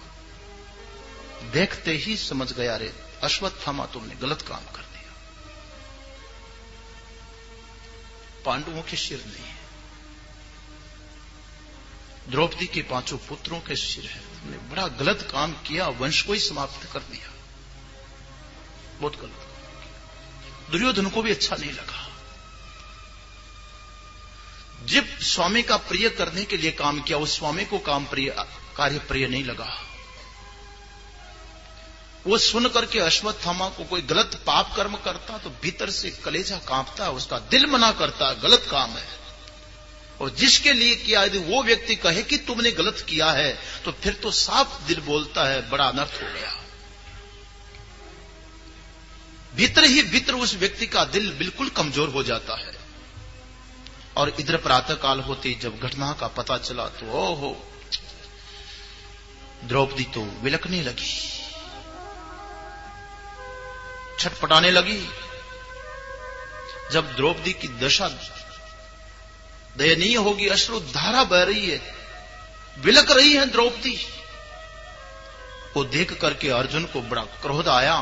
देखते ही समझ गया, रे अश्वत्थामा तुमने गलत काम कर दिया, पांडवों के सिर नहीं है, द्रौपदी के पांचों पुत्रों के सिर है, तुमने बड़ा गलत काम किया, वंश को ही समाप्त कर दिया, बहुत गलत काम किया। दुर्योधन को भी अच्छा नहीं लगा। जब स्वामी का प्रिय करने के लिए काम किया, उस स्वामी को कार्य प्रिय नहीं लगा। वो सुन करके अश्वत्थामा को कोई गलत पाप कर्म करता तो भीतर से कलेजा कांपता है, उसका दिल मना करता है गलत काम है, और जिसके लिए किया यदि वो व्यक्ति कहे कि तुमने गलत किया है तो फिर तो साफ दिल बोलता है बड़ा अनर्थ हो गया। भीतर ही भीतर उस व्यक्ति का दिल बिल्कुल कमजोर हो जाता है। और इधर प्रातः काल होते जब घटना का पता चला तो ओहो, द्रौपदी तो विलकने लगी, छटपटाने लगी। जब द्रौपदी की दशा दयनीय होगी, अश्रुधारा बह रही है, विलक रही है द्रौपदी, वो देख करके अर्जुन को बड़ा क्रोध आया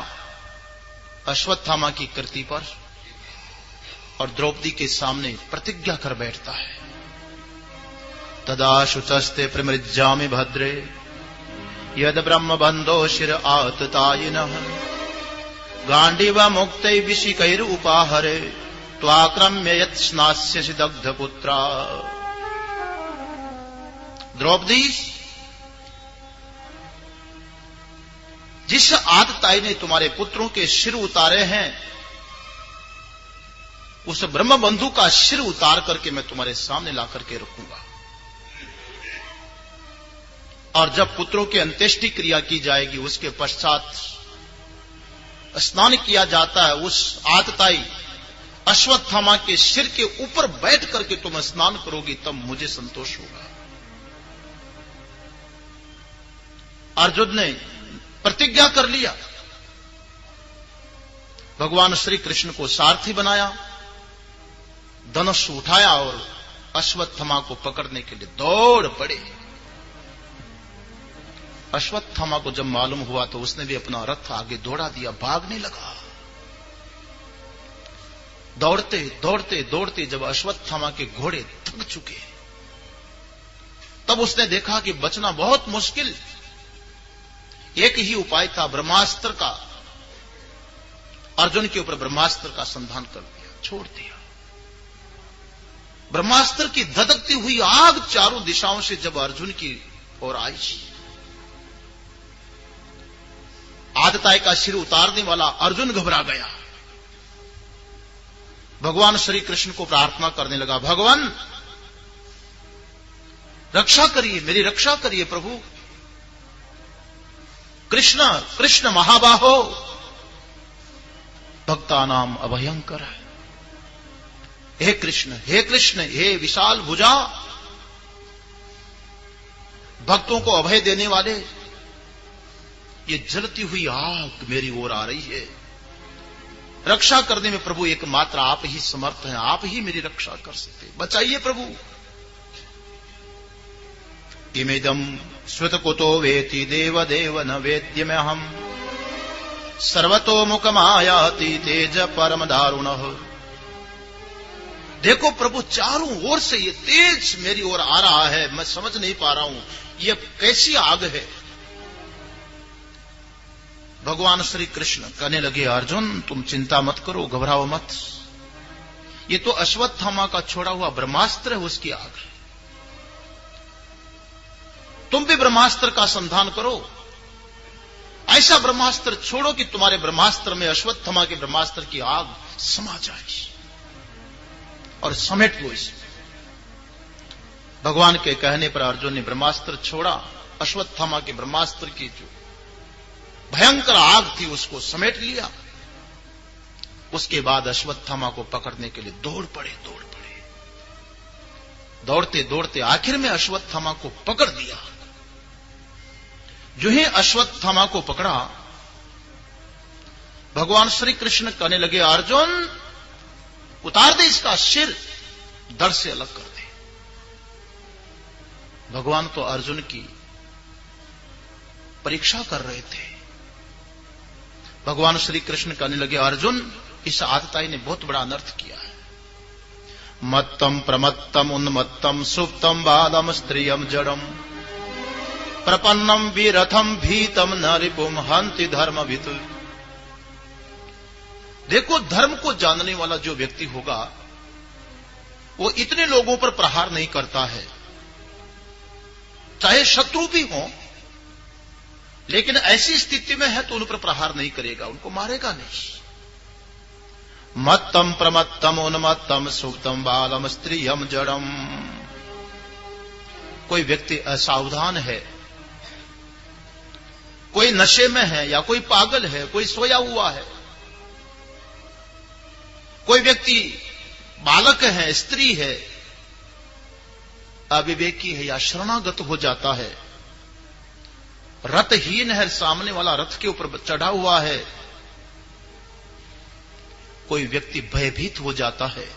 अश्वत्थामा की कृति पर, और द्रौपदी के सामने प्रतिज्ञा कर बैठता है। तदा शुचस्ते प्रमृज्यामि भद्रे यद ब्रह्म बंधो शिर आततायिनः गांडीव मुक्तै विशिकैर उपाहरे त्वाक्रम्य यत् स्नास्यसि दग्धपुत्रा। द्रौपदी, जिस आतताई ने तुम्हारे पुत्रों के सिर उतारे हैं, उस ब्रह्म बंधु का सिर उतार करके मैं तुम्हारे सामने ला करके रखूंगा, और जब पुत्रों की अंत्येष्टि क्रिया की जाएगी उसके पश्चात स्नान किया जाता है, उस आतताई अश्वत्थामा के सिर के ऊपर बैठ करके तुम स्नान करोगी, तब मुझे संतोष होगा। अर्जुन ने प्रतिज्ञा कर लिया, भगवान श्री कृष्ण को सारथी बनाया, धनुष उठाया और अश्वत्थामा को पकड़ने के लिए दौड़ पड़े। अश्वत्थामा को जब मालूम हुआ तो उसने भी अपना रथ आगे दौड़ा दिया, भागने लगा। दौड़ते दौड़ते दौड़ते जब अश्वत्थामा के घोड़े थक चुके, तब उसने देखा कि बचना बहुत मुश्किल। एक ही उपाय था, ब्रह्मास्त्र का। अर्जुन के ऊपर ब्रह्मास्त्र का संधान कर दिया, छोड़ दिया। ब्रह्मास्त्र की धधकती हुई आग चारों दिशाओं से जब अर्जुन की ओर आई, आतताई का सिर उतारने वाला अर्जुन घबरा गया, भगवान श्री कृष्ण को प्रार्थना करने लगा, भगवान रक्षा करिए, मेरी रक्षा करिए प्रभु। कृष्ण कृष्ण महाबाहो भक्तानाम अभयंकर है। हे कृष्ण, हे विशाल भुजा, भक्तों को अभय देने वाले, ये जलती हुई आग मेरी ओर आ रही है। रक्षा करने में प्रभु एकमात्र आप ही समर्थ हैं, आप ही मेरी रक्षा कर सकते, बचाइए प्रभु। इमेदम श्रुतकुतो वेति देव देव न वेद्यमहम सर्वतो मुखमायाति तेज परम दारुण। देखो प्रभु, चारों ओर से ये तेज मेरी ओर आ रहा है, मैं समझ नहीं पा रहा हूं ये कैसी आग है। भगवान श्री कृष्ण कहने लगे, अर्जुन तुम चिंता मत करो, घबराओ मत, ये तो अश्वत्थामा का छोड़ा हुआ ब्रह्मास्त्र है, उसकी आग है। तुम भी ब्रह्मास्त्र का संधान करो, ऐसा ब्रह्मास्त्र छोड़ो कि तुम्हारे ब्रह्मास्त्र में अश्वत्थामा के ब्रह्मास्त्र की आग समा जाए और समेट लो इसे। भगवान के कहने पर अर्जुन ने ब्रह्मास्त्र छोड़ा, अश्वत्थामा के ब्रह्मास्त्र की जो भयंकर आग थी उसको समेट लिया। उसके बाद अश्वत्थामा को पकड़ने के लिए दौड़ पड़े। दौड़ते दौड़ते आखिर में अश्वत्थामा को पकड़ दिया। जो ही अश्वत्थामा को पकड़ा, भगवान श्री कृष्ण कहने लगे, अर्जुन उतार दे इसका सिर, धड़ से अलग कर दे। भगवान तो अर्जुन की परीक्षा कर रहे थे। भगवान श्री कृष्ण कहने लगे, अर्जुन इस आतताई ने बहुत बड़ा अनर्थ किया है। मत्तम प्रमत्तम उन्मत्तम सुप्तम बालम स्त्रियम जड़म प्रपन्नम वीरथम भीतम न रिपुम हंति धर्म वितु। देखो, धर्म को जानने वाला जो व्यक्ति होगा वो इतने लोगों पर प्रहार नहीं करता है, चाहे शत्रु भी हो, लेकिन ऐसी स्थिति में है तो उन पर प्रहार नहीं करेगा, उनको मारेगा नहीं। मत्तम प्रमत्तम उन्मत्तम सुप्तम बालम स्त्रियम जड़म। कोई व्यक्ति असावधान है, कोई नशे में है, या कोई पागल है, कोई सोया हुआ है, कोई व्यक्ति बालक है, स्त्री है, अविवेकी है या शरणागत हो जाता है, रथहीन है, सामने वाला रथ के ऊपर चढ़ा हुआ है, कोई व्यक्ति भयभीत हो जाता है,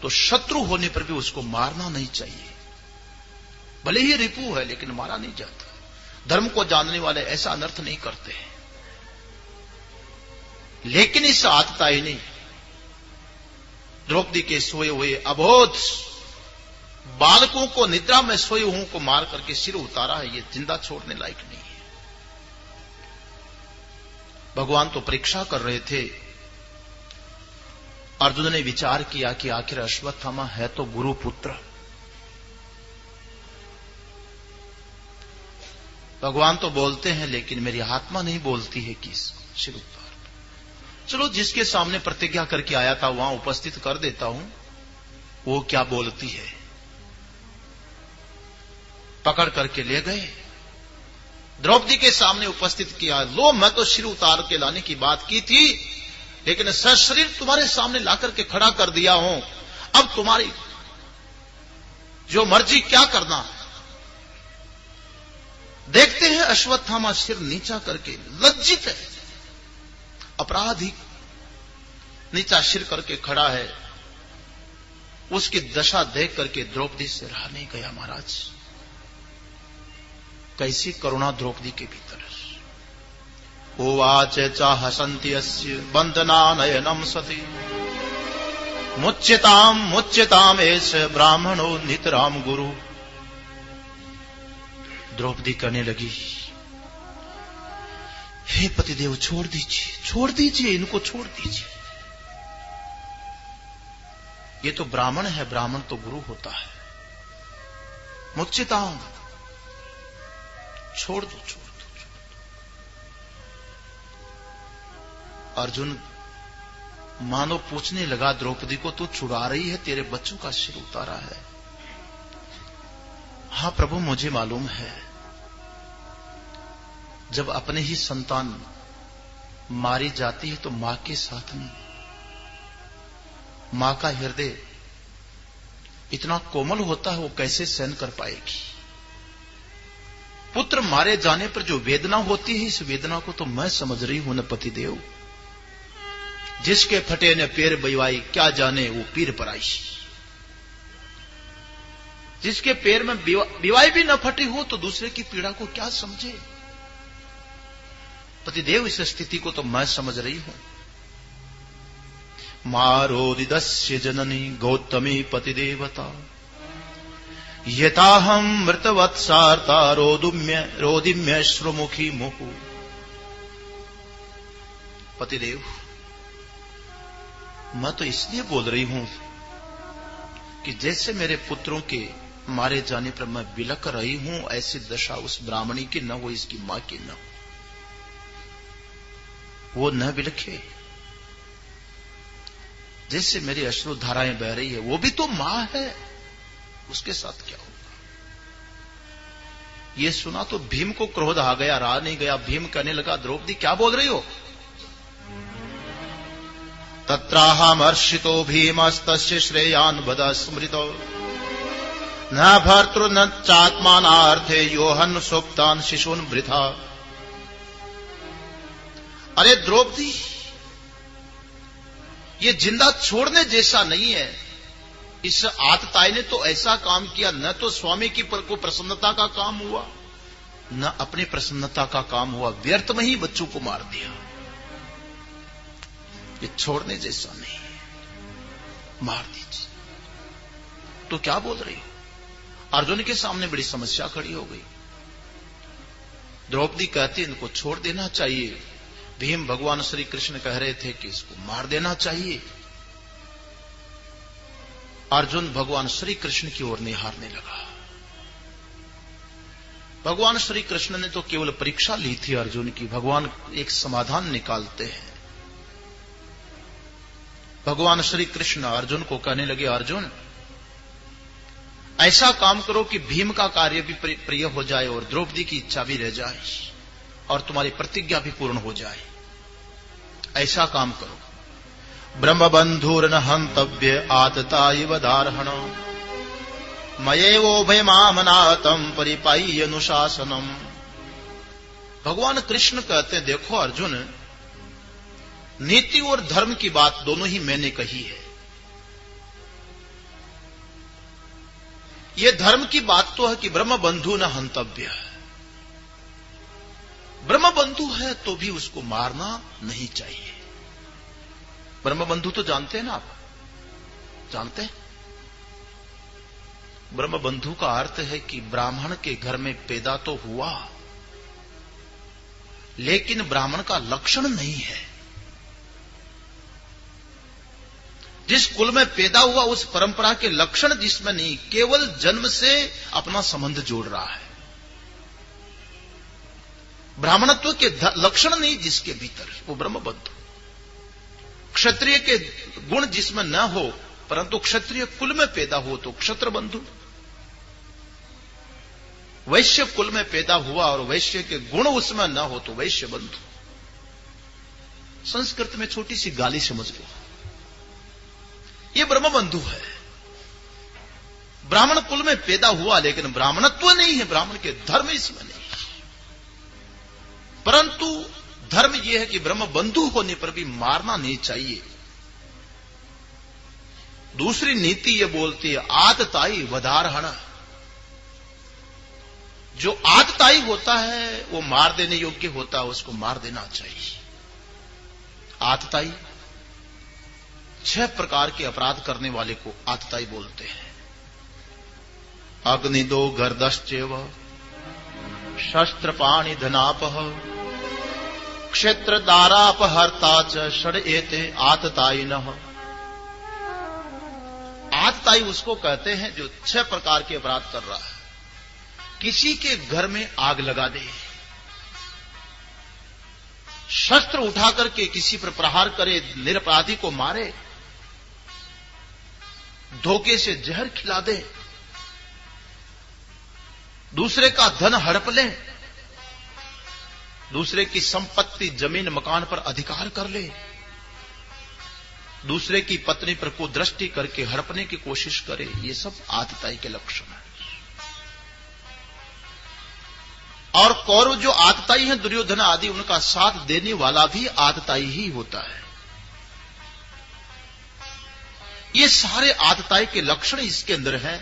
तो शत्रु होने पर भी उसको मारना नहीं चाहिए। भले ही रिपु है लेकिन मारा नहीं जाता। धर्म को जानने वाले ऐसा अनर्थ नहीं करते हैं। लेकिन इस आतताई ने द्रौपदी के सोए हुए अबोध बालकों को, निद्रा में सोए हुओं को मार करके सिर उतारा है। ये जिंदा छोड़ने लायक नहीं है। भगवान तो परीक्षा कर रहे थे। अर्जुन ने विचार किया कि आखिर अश्वत्थामा है तो गुरु पुत्र। भगवान तो बोलते हैं लेकिन मेरी आत्मा नहीं बोलती है कि सिर उतार। चलो, जिसके सामने प्रतिज्ञा करके आया था वहां उपस्थित कर देता हूं, वो क्या बोलती है। पकड़ करके ले गए, द्रौपदी के सामने उपस्थित किया। लो, मैं तो सिर उतार के लाने की बात की थी, लेकिन सशरीर तुम्हारे सामने लाकर के खड़ा कर दिया हूं। अब तुम्हारी जो मर्जी, क्या करना। देखते हैं अश्वत्थामा सिर नीचा करके लज्जित है, अपराधी नीचा सिर करके खड़ा है। उसकी दशा देख करके द्रौपदी से रहा नहीं गया। महाराज, कैसी करुणा द्रौपदी के भीतर। उवाच चाहसन्ति अस्य वन्दना नयनम सति मुच्यताम एष ब्राह्मणो नितराम गुरु। द्रौपदी कहने लगी, हे पतिदेव, छोड़ दीजिए, इनको छोड़ दीजिए। ये तो ब्राह्मण है, ब्राह्मण तो गुरु होता है। मुच्यताम, छोड़ दो। अर्जुन मानो पूछने लगा द्रौपदी को, तू छुड़ा रही है, तेरे बच्चों का सिर उतारा है। हाँ प्रभु, मुझे मालूम है। जब अपने ही संतान मारी जाती है तो मां के साथ में मां का हृदय इतना कोमल होता है, वो कैसे सहन कर पाएगी। पुत्र मारे जाने पर जो वेदना होती है, इस वेदना को तो मैं समझ रही हूं न पतिदेव। जिसके फटे न पैर बिवाई, क्या जाने वो पीर पराई। जिसके पैर में बिवाई भी न फटी हो तो दूसरे की पीड़ा को क्या समझे। पतिदेव इस स्थिति को तो मैं समझ रही हूं। मारोदिदस्य जननी गौतमी पतिदेवता, यताहम मृतवत्सार्ता रोदिम्य श्रुमुखी मुहु। पतिदेव, मैं तो इसलिए बोल रही हूं कि जैसे मेरे पुत्रों के मारे जाने पर मैं बिलक रही हूं, ऐसी दशा उस ब्राह्मणी की न हो, इसकी मां की न हो। वो न बिलखे। जैसे मेरी अश्रु धाराएं बह रही है, वो भी तो मां है, उसके साथ क्या होगा। ये सुना तो भीम को क्रोध आ गया, रहा नहीं गया। भीम कहने लगा, द्रौपदी क्या बोल रही हो। तत्राहमर्षितो भीमस्तस्य श्रेयान् वद स्मृतो, न भर्तृ न चात्मानार्थे योहन सुप्तान शिशून वृथा। अरे द्रौपदी, ये जिंदा छोड़ने जैसा नहीं है। इस आतताई ने तो ऐसा काम किया, न तो स्वामी की को प्रसन्नता का काम हुआ, न अपनी प्रसन्नता का काम हुआ। व्यर्थ में ही बच्चों को मार दिया। ये छोड़ने जैसा नहीं है, मार दीजिए। तो क्या बोल रही हो। अर्जुन के सामने बड़ी समस्या खड़ी हो गई। द्रौपदी कहती इनको छोड़ देना चाहिए। भीम भगवान श्री कृष्ण कह रहे थे कि इसको मार देना चाहिए। अर्जुन भगवान श्री कृष्ण की ओर निहारने लगा। भगवान श्री कृष्ण ने तो केवल परीक्षा ली थी अर्जुन की। भगवान एक समाधान निकालते हैं। भगवान श्री कृष्ण अर्जुन को कहने लगे, अर्जुन ऐसा काम करो कि भीम का कार्य भी प्रिय हो जाए और द्रौपदी की इच्छा भी रह जाए और तुम्हारी प्रतिज्ञा भी पूर्ण हो जाए। ऐसा काम करो। ब्रह्म बंधुर्न हंतव्य आतता इव दार्हण, मयेवोभयमामनातम परिपाय्य अनुशासनम। भगवान कृष्ण कहते, देखो अर्जुन, नीति और धर्म की बात दोनों ही मैंने कही है। यह धर्म की बात तो है कि ब्रह्म बंधु न हंतव्य। ब्रह्म बंधु है तो भी उसको मारना नहीं चाहिए। ब्रह्म बंधु तो जानते हैं ना आप, जानते हैं। ब्रह्म बंधु का अर्थ है कि ब्राह्मण के घर में पैदा तो हुआ, लेकिन ब्राह्मण का लक्षण नहीं है। जिस कुल में पैदा हुआ उस परंपरा के लक्षण जिसमें नहीं, केवल जन्म से अपना संबंध जोड़ रहा है। ब्राह्मणत्व के लक्षण नहीं जिसके भीतर, वो ब्रह्म बंधु। क्षत्रिय के गुण जिसमें न हो परंतु क्षत्रिय कुल में पैदा हो तो क्षत्र बंधु। वैश्य कुल में पैदा हुआ और वैश्य के गुण उसमें न हो तो वैश्य बंधु। संस्कृत में छोटी सी गाली समझ लो, ये ब्रह्म बंधु है। ब्राह्मण कुल में पैदा हुआ लेकिन ब्राह्मणत्व नहीं है, ब्राह्मण के धर्म इसमें नहीं। परंतु धर्म यह है कि ब्रह्म बंधु होने पर भी मारना नहीं चाहिए। दूसरी नीति यह बोलती है आतताई वधारहण। जो आतताई होता है वो मार देने योग्य होता है, उसको मार देना चाहिए। आतताई 6 प्रकार के अपराध करने वाले को आतताई बोलते हैं। अग्निदो गर्दश्चैव शस्त्रपाणि धनापह क्षेत्र दारापहर्ता च षड एते आततायिनः। आतताई उसको कहते हैं जो 6 प्रकार के अपराध कर रहा है। किसी के घर में आग लगा दे, शस्त्र उठाकर के किसी पर प्रहार करे, निरपराधी को मारे, धोखे से जहर खिला दे, दूसरे का धन हड़प ले, दूसरे की संपत्ति, जमीन, मकान पर अधिकार कर ले, दूसरे की पत्नी पर कुदृष्टि करके हड़पने की कोशिश करे, ये सब आतताई के लक्षण है। और कौरव जो आतताई हैं, दुर्योधन आदि, उनका साथ देने वाला भी आतताई ही होता है। ये सारे आतताई के लक्षण इसके अंदर हैं।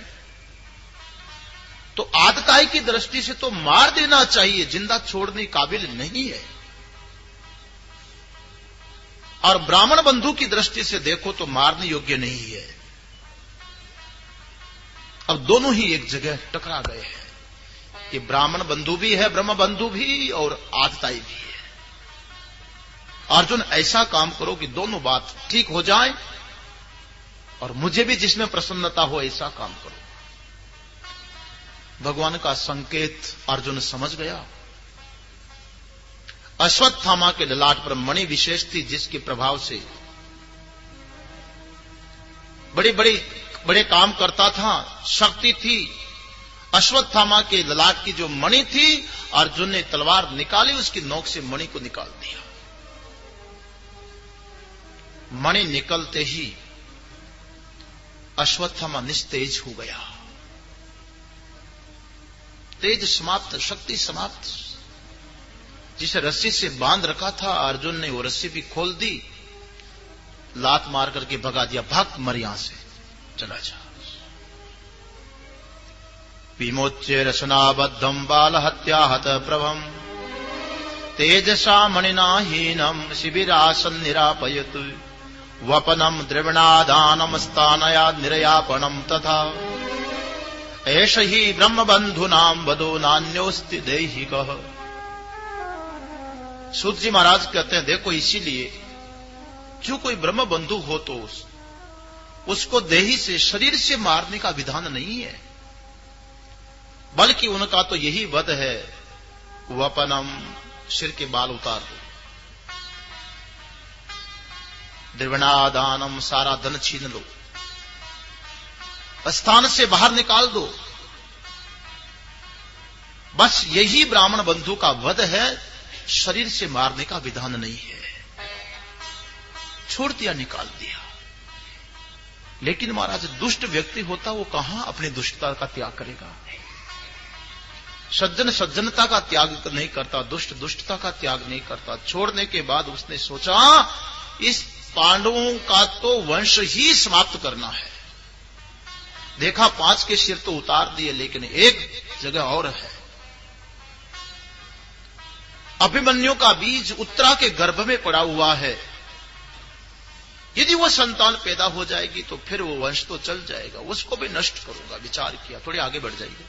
तो आतताई की दृष्टि से तो मार देना चाहिए, जिंदा छोड़ने काबिल नहीं है। और ब्राह्मण बंधु की दृष्टि से देखो तो मारने योग्य नहीं है। अब दोनों ही एक जगह टकरा गए हैं। ये ब्राह्मण बंधु भी है, ब्रह्म बंधु भी, और आतताई भी है। अर्जुन, ऐसा काम करो कि दोनों बात ठीक हो जाए और मुझे भी जिसमें प्रसन्नता हो, ऐसा काम करो। भगवान का संकेत अर्जुन समझ गया। अश्वत्थामा के ललाट पर मणि विशेष थी, जिसके प्रभाव से बड़े काम करता था, शक्ति थी। अश्वत्थामा के ललाट की जो मणि थी, अर्जुन ने तलवार निकाली, उसकी नोक से मणि को निकाल दिया। मणि निकलते ही अश्वत्थामा निस्तेज हो गया। तेज समाप्त, शक्ति समाप्त। जिसे रस्सी से बांध रखा था, अर्जुन ने वो रस्सी भी खोल दी, लात मार करके भगा दिया। भाग, मर यहां से, चला जा। विमोच्य रसनाबद्धम बाल हत्याहत प्रभम तेजसा मणिना हीनम शिबिरासन निरापयतु वपनम द्रविणादानम स्थानयाद निर्यापणम तथा एष ही ब्रह्म बंधुनाम वदो नान्योस्ति दैहिकः। सूत जी महाराज कहते हैं, देखो, इसीलिए जो कोई ब्रह्म बंधु हो तो उसको देही से, शरीर से मारने का विधान नहीं है, बल्कि उनका तो यही वध है, वपनम, सिर के बाल उतार दो, द्रविणादानम, सारा धन छीन लो, स्थान से बाहर निकाल दो। बस यही ब्राह्मण बंधु का वध है, शरीर से मारने का विधान नहीं है। छोड़ दिया, निकाल दिया। लेकिन महाराज, दुष्ट व्यक्ति होता, वो कहां अपनी दुष्टता का त्याग करेगा? सज्जन सज्जनता का त्याग नहीं करता, दुष्ट दुष्टता का त्याग नहीं करता। छोड़ने के बाद उसने सोचा, इस पांडवों का तो वंश ही समाप्त करना है। देखा, 5 के सिर तो उतार दिए, लेकिन एक जगह और है। अभिमन्यु का बीज उत्तरा के गर्भ में पड़ा हुआ है। यदि वो संतान पैदा हो जाएगी तो फिर वो वंश तो चल जाएगा, उसको भी नष्ट करूंगा। विचार किया, थोड़े आगे बढ़ जाइए।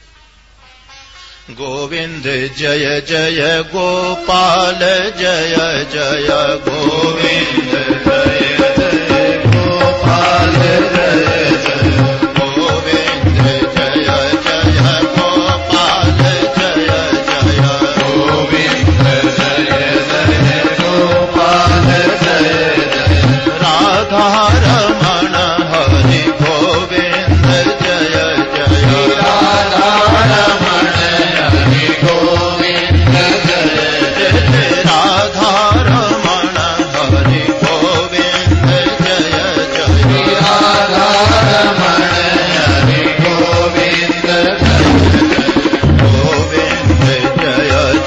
गोविंद जय जय गोपाल जय जय गोविंद जय जय गोपाल जय जय गोविंद जय जय गोपाल जय जय गोविंद जय जय गोपाल जय जय राधा रमण हरि गोविंद जय जय राधा रमण हरि गोविंद जय जय राधा रमण हरि गोविंद जय जय राधा रमण हरि गोविंद जय गोविंद जय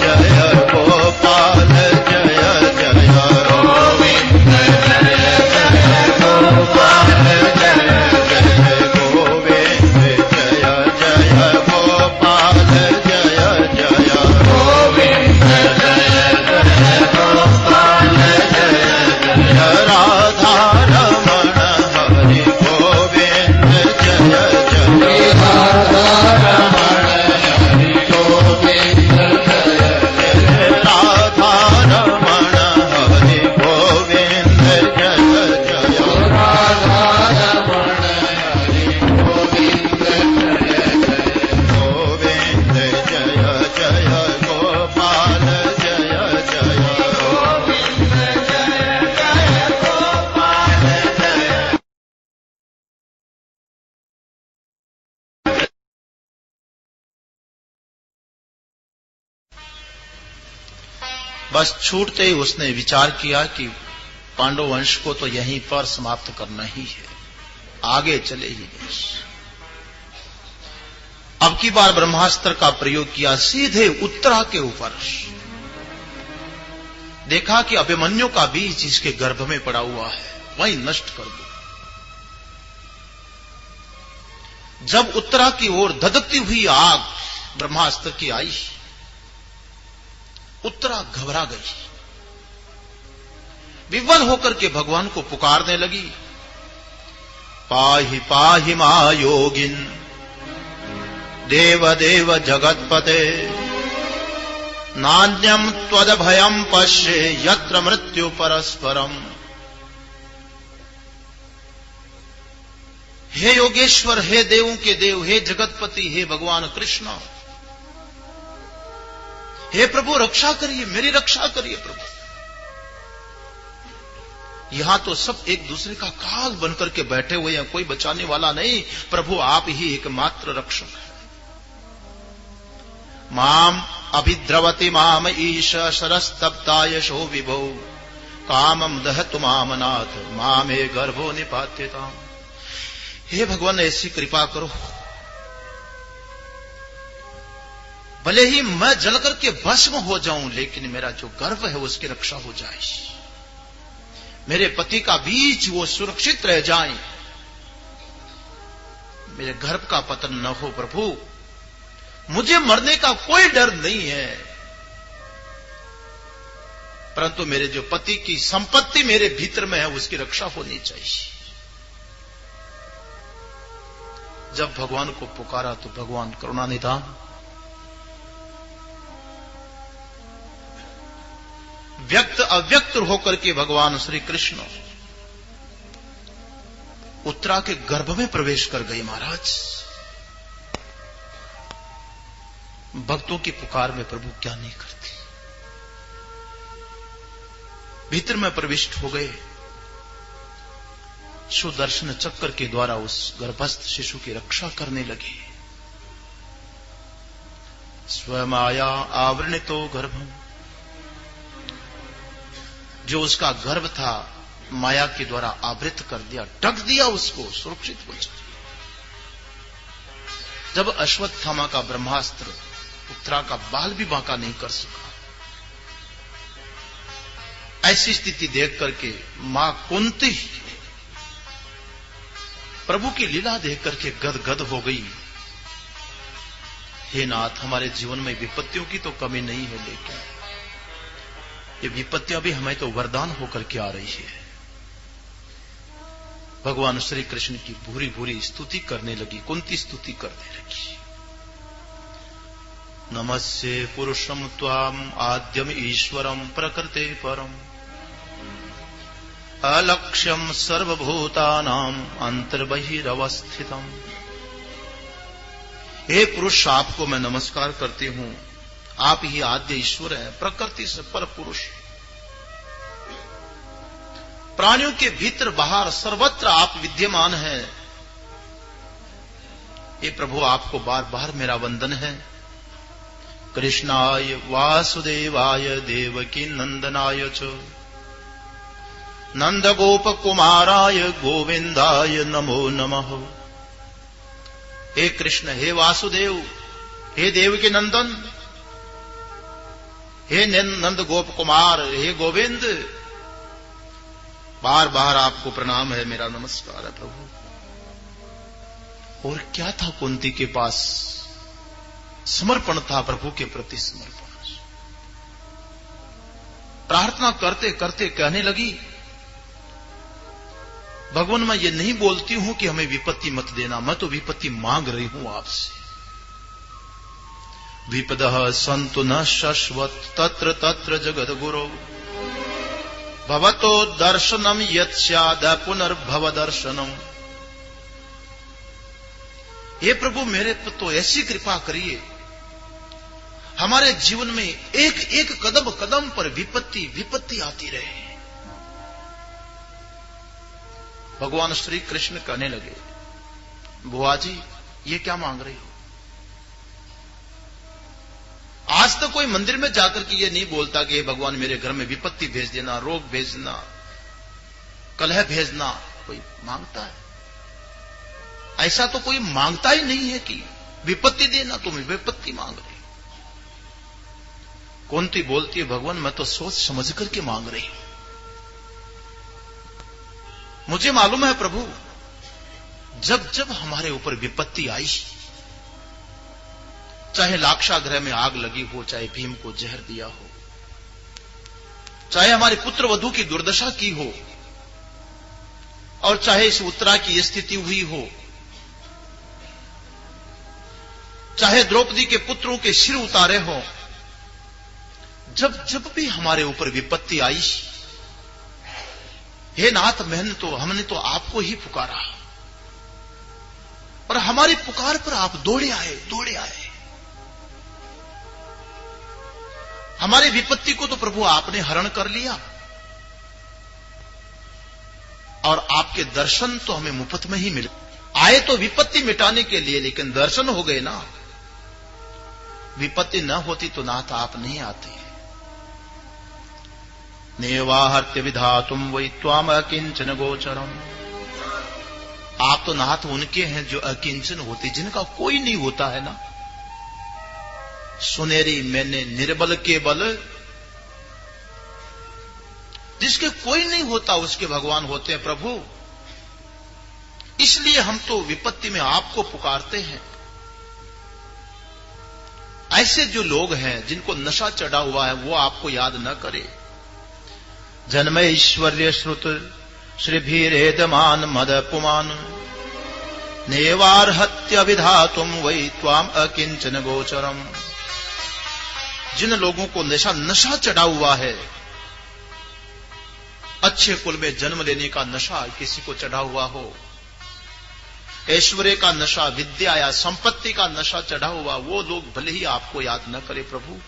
जय गोपाल जय जय गोविंद जय जय बस छूटते ही उसने विचार किया कि पांडव वंश को तो यहीं पर समाप्त करना ही है, आगे चले ही नहीं। अब की बार ब्रह्मास्त्र का प्रयोग किया सीधे उत्तरा के ऊपर। देखा कि अभिमन्यु का बीज इसके गर्भ में पड़ा हुआ है, वहीं नष्ट कर दो। जब उत्तरा की ओर धधकती हुई आग ब्रह्मास्त्र की आई, उत्तरा घबरा गई, विवल होकर के भगवान को पुकारने लगी, पाहि पाहि मा योगिन देव देव जगतपते नान्यम त्वद भयम पश्ये यत्र मृत्यु परस्परम। हे योगेश्वर, हे देवों के देव, हे जगतपति, हे भगवान कृष्ण, हे प्रभु रक्षा करिए, मेरी रक्षा करिए प्रभु। यहां तो सब एक दूसरे का काल बनकर के बैठे हुए हैं, कोई बचाने वाला नहीं, प्रभु आप ही एकमात्र रक्षक हैं। माम अभिद्रवति माम ईश शरस्तप्ताय शो विभो कामम दहतु माम नाथ मामे गर्भो निपात्यताम। हे भगवान ऐसी कृपा करो, भले ही मैं जल करके भस्म हो जाऊं, लेकिन मेरा जो गर्भ है उसकी रक्षा हो जाए, मेरे पति का बीज वो सुरक्षित रह जाए, मेरे गर्भ का पतन न हो प्रभु। मुझे मरने का कोई डर नहीं है, परंतु मेरे जो पति की संपत्ति मेरे भीतर में है उसकी रक्षा होनी चाहिए। जब भगवान को पुकारा तो भगवान करुणा निधान व्यक्त अव्यक्त होकर के भगवान श्री कृष्ण उत्तरा के गर्भ में प्रवेश कर गए। महाराज, भक्तों की पुकार में प्रभु क्या नहीं करते, भीतर में प्रविष्ट हो गए, सुदर्शन चक्र के द्वारा उस गर्भस्थ शिशु की रक्षा करने लगे। स्वमाया आवृणितो गर्भम, जो उसका गर्भ था माया के द्वारा आवृत कर दिया, ढक दिया उसको, सुरक्षित हो जाए। जब अश्वत्थामा का ब्रह्मास्त्र उत्तरा का बाल भी बांका नहीं कर सका, ऐसी स्थिति देख करके मां कुंती प्रभु की लीला देख करके गदगद हो गई। हे नाथ, हमारे जीवन में विपत्तियों की तो कमी नहीं है, लेकिन ये विपत्तियां भी हमें तो वरदान होकर के आ रही है। भगवान श्री कृष्ण की भूरी भूरी स्तुति करने लगी, कुंती स्तुति करने लगी। नमस्ये पुरुषम त्वाम आद्यम ईश्वरम प्रकृते परम अलक्ष्यम सर्वभूतानाम अंतर्बहिरवस्थितम। हे पुरुष, आपको मैं नमस्कार करती हूं, आप ही आद्य ईश्वर हैं, प्रकृति से पर पुरुष, प्राणियों के भीतर बाहर सर्वत्र आप विद्यमान हैं। हे प्रभु, आपको बार बार मेरा वंदन है। कृष्णाय वासुदेवाय देवकी नंदनाय च नंद गोप कुमाराय गोविंदाय नमो नमः। हे कृष्ण, हे वासुदेव, हे देवकी नंदन, हे नंद गोप कुमार, हे गोविंद, बार बार आपको प्रणाम है, मेरा नमस्कार है प्रभु। और क्या था कुंती के पास? समर्पण था, प्रभु के प्रति समर्पण। प्रार्थना करते करते कहने लगी, भगवान, मैं ये नहीं बोलती हूं कि हमें विपत्ति मत देना, मैं तो विपत्ति मांग रही हूं आपसे। विपदः सन्तु न शश्वत तत्र तत्र जगद गुरो भवतो दर्शनम यत् स्याद पुनर्भव दर्शनम। हे प्रभु, मेरे पर तो ऐसी कृपा करिए, हमारे जीवन में एक एक कदम कदम पर विपत्ति विपत्ति आती रहे। भगवान श्री कृष्ण कहने लगे, बुआ जी, ये क्या मांग रही हो? आज आज तक कोई मंदिर में जाकर के ये नहीं बोलता कि भगवान मेरे घर में विपत्ति भेज देना, रोग भेजना, कलह भेजना। कोई मांगता है? ऐसा तो कोई मांगता ही नहीं है कि विपत्ति देना, तुम विपत्ति मांग रही। कुंती बोलती है भगवान मैं तो सोच समझ करके मांग रही हूं। मुझे मालूम है प्रभु, जब जब हमारे ऊपर विपत्ति आई, चाहे लाक्षागृह में आग लगी हो, चाहे भीम को जहर दिया हो, चाहे हमारे पुत्र वधू की दुर्दशा की हो, और चाहे इस उत्तरा की स्थिति हुई हो, चाहे द्रौपदी के पुत्रों के सिर उतारे हो, जब जब भी हमारे ऊपर विपत्ति आई, हे नाथ हमने तो आपको ही पुकारा, और हमारी पुकार पर आप दौड़े आए। हमारी विपत्ति को तो प्रभु आपने हरण कर लिया, और आपके दर्शन तो हमें मुफ्त में ही मिले। आए तो विपत्ति मिटाने के लिए, लेकिन दर्शन हो गए ना। विपत्ति न होती तो नाथ आप नहीं आते। नेवाहत्य विधातुम वै त्वाम अकिंचन गोचरम। आप तो नाथ उनके हैं जो अकिंचन होते, जिनका कोई नहीं होता है ना। सुनेरी मैंने निर्बल के बल, जिसके कोई नहीं होता उसके भगवान होते हैं प्रभु। इसलिए हम तो विपत्ति में आपको पुकारते हैं। ऐसे जो लोग हैं जिनको नशा चढ़ा हुआ है, वो आपको याद न करे। जन्म ऐश्वर्य श्रुत श्रीभीरेदमान मद पुमान, नेवार्हत्य विधातुम वै त्वाम अकिंचन गोचरम। जिन लोगों को नशा चढ़ा हुआ है, अच्छे कुल में जन्म लेने का नशा किसी को चढ़ा हुआ हो, ऐश्वर्य का नशा, विद्या या संपत्ति का नशा चढ़ा हुआ, वो लोग भले ही आपको याद न करे प्रभु,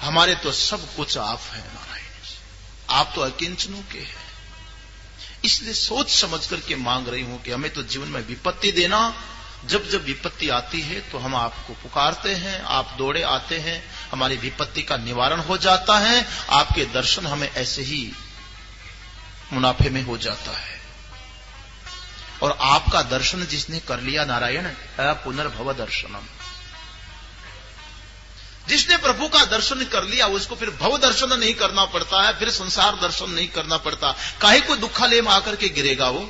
हमारे तो सब कुछ आप हैं नारायण। आप तो अकिंचनों के हैं। इसलिए सोच समझ करके मांग रही हूं कि हमें तो जीवन में विपत्ति देना। जब जब विपत्ति आती है तो हम आपको पुकारते हैं, आप दौड़े आते हैं, हमारी विपत्ति का निवारण हो जाता है। आपके दर्शन हमें ऐसे ही मुनाफे में हो जाता है। और आपका दर्शन जिसने कर लिया नारायण, पुनर्भव दर्शनम, जिसने प्रभु का दर्शन कर लिया उसको फिर भव दर्शन नहीं करना पड़ता है, फिर संसार दर्शन नहीं करना पड़ता। काहे को दुखा ले में आकर के गिरेगा वो?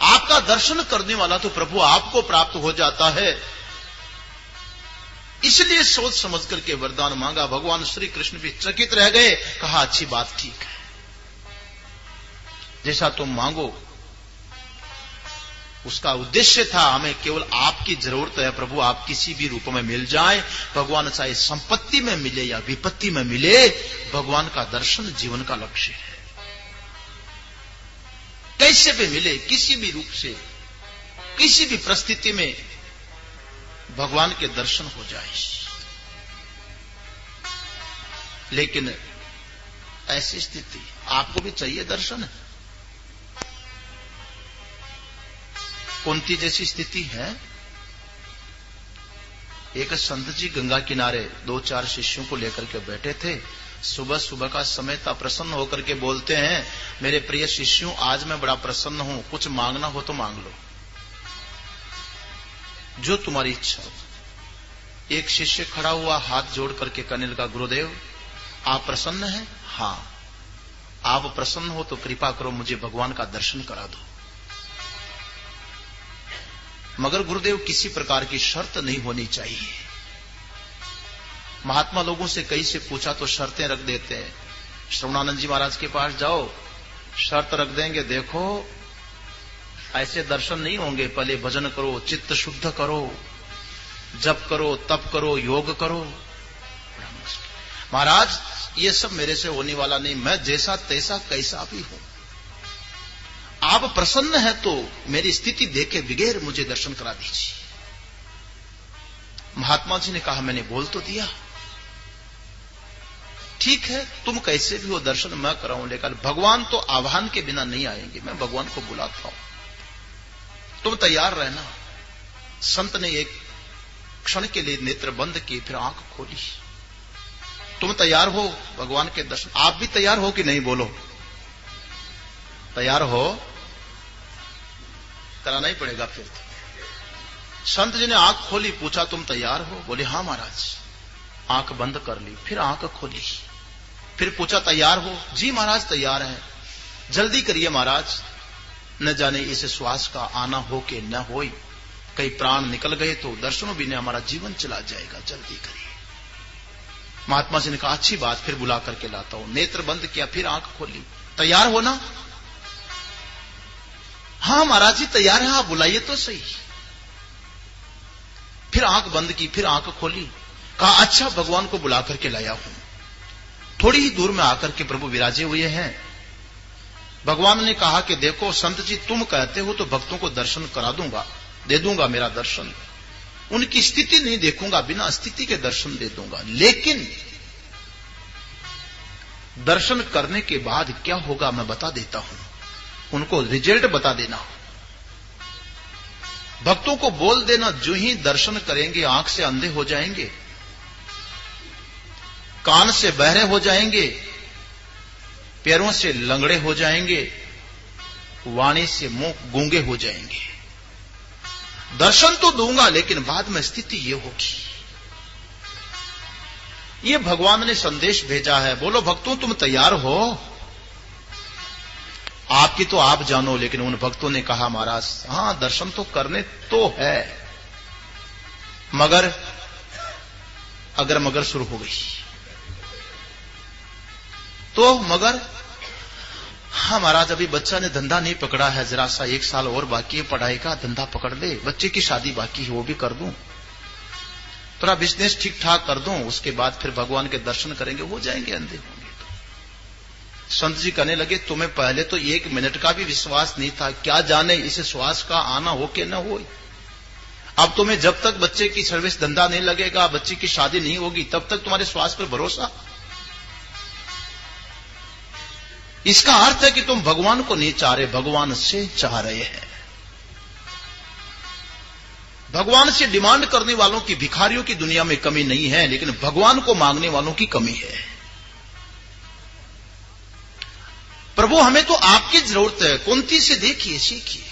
आपका दर्शन करने वाला तो प्रभु आपको प्राप्त हो जाता है। इसलिए सोच समझ करके वरदान मांगा। भगवान श्री कृष्ण भी चकित रह गए। कहा अच्छी बात, ठीक है, जैसा तुम मांगो। उसका उद्देश्य था हमें केवल आपकी जरूरत है प्रभु, आप किसी भी रूप में मिल जाए। भगवान चाहे संपत्ति में मिले या विपत्ति में मिले, भगवान का दर्शन जीवन का लक्ष्य है। कैसे भी मिले, किसी भी रूप से, किसी भी परिस्थिति में भगवान के दर्शन हो जाए। लेकिन ऐसी स्थिति आपको भी चाहिए दर्शन। कुंती जैसी स्थिति है। एक संत जी गंगा किनारे 2-4 शिष्यों को लेकर के बैठे थे। सुबह सुबह का समय था। प्रसन्न होकर के बोलते हैं, मेरे प्रिय शिष्यों, आज मैं बड़ा प्रसन्न हूं, कुछ मांगना हो तो मांग लो, जो तुम्हारी इच्छा हो। एक शिष्य खड़ा हुआ, हाथ जोड़ करके कहने लगा, गुरुदेव आप प्रसन्न हैं? हां। आप प्रसन्न हो तो कृपा करो मुझे भगवान का दर्शन करा दो। मगर गुरुदेव किसी प्रकार की शर्त नहीं होनी चाहिए। महात्मा लोगों से कई से पूछा तो शर्तें रख देते हैं। श्रवणानंद जी महाराज के पास जाओ, शर्त रख देंगे, देखो ऐसे दर्शन नहीं होंगे, पहले भजन करो, चित्त शुद्ध करो, जप करो, तप करो, योग करो। महाराज ये सब मेरे से होने वाला नहीं, मैं जैसा तैसा कैसा भी हूं, आप प्रसन्न है तो मेरी स्थिति देखे बगैर मुझे दर्शन करा दीजिए। महात्मा जी ने कहा, मैंने बोल तो दिया, ठीक है तुम कैसे भी हो दर्शन मैं कराऊं, लेकिन भगवान तो आह्वान के बिना नहीं आएंगे, मैं भगवान को बुलाता हूं, तुम तैयार रहना। संत ने एक क्षण के लिए नेत्र बंद किए, फिर आंख खोली। तुम तैयार हो भगवान के दर्शन? आप भी तैयार हो कि नहीं? बोलो, तैयार हो? कराना ही पड़ेगा फिर। संत जी ने आंख खोली, पूछा तुम तैयार हो? बोले हाँ महाराज। आंख बंद कर ली, फिर आंख खोली, फिर पूछा तैयार हो? जी महाराज तैयार है। जल्दी करिए महाराज, न जाने इस श्वास का आना हो कि न हो, कई प्राण निकल गए तो दर्शनों भी ने हमारा जीवन चला जाएगा, जल्दी करिए। महात्मा जी ने कहा अच्छी बात, फिर बुला करके लाता हूं। नेत्र बंद किया, फिर आंख खोली। तैयार हो ना? हाँ महाराज जी तैयार है, आप बुलाइए तो सही। फिर आंख बंद की, फिर आंख खोली। कहा अच्छा भगवान को बुला करके लाया हूं। थोड़ी ही दूर में आकर के प्रभु विराजे हुए हैं। भगवान ने कहा कि देखो संत जी, तुम कहते हो तो भक्तों को दर्शन करा दूंगा, दे दूंगा मेरा दर्शन। उनकी स्थिति नहीं देखूंगा, बिना स्थिति के दर्शन दे दूंगा, लेकिन दर्शन करने के बाद क्या होगा मैं बता देता हूं। उनको रिजल्ट बता देना, भक्तों को बोल देना, जो ही दर्शन करेंगे आंख से अंधे हो जाएंगे, कान से बहरे हो जाएंगे, पैरों से लंगड़े हो जाएंगे, वाणी से मुंह गूंगे हो जाएंगे। दर्शन तो दूंगा लेकिन बाद में स्थिति ये होगी। ये भगवान ने संदेश भेजा है। बोलो भक्तों तुम तैयार हो? आपकी तो आप जानो, लेकिन उन भक्तों ने कहा महाराज हां दर्शन तो करने तो है, मगर अगर मगर शुरू हो गई तो मगर हाँ महाराज अभी बच्चा ने धंधा नहीं पकड़ा है, जरा सा 1 साल और बाकी है पढ़ाई का, धंधा पकड़ ले, बच्चे की शादी बाकी है वो भी कर दूं, थोड़ा बिजनेस ठीक ठाक कर दूं, उसके बाद फिर भगवान के दर्शन करेंगे, हो जाएंगे अंधे होंगे। संत जी कहने लगे तुम्हें पहले तो 1 मिनट का भी विश्वास नहीं था, क्या जाने इस श्वास का आना हो कि न हो। अब तुम्हें जब तक बच्चे की सर्विस धंधा नहीं लगेगा, बच्चे की शादी नहीं होगी, तब तक तुम्हारे श्वास पर भरोसा। इसका अर्थ है कि तुम भगवान को नहीं चाह रहे, भगवान से चाह रहे हैं। भगवान से डिमांड करने वालों की, भिखारियों की दुनिया में कमी नहीं है, लेकिन भगवान को मांगने वालों की कमी है। प्रभु हमें तो आपकी जरूरत है, कुंती से देखिए सीखिए,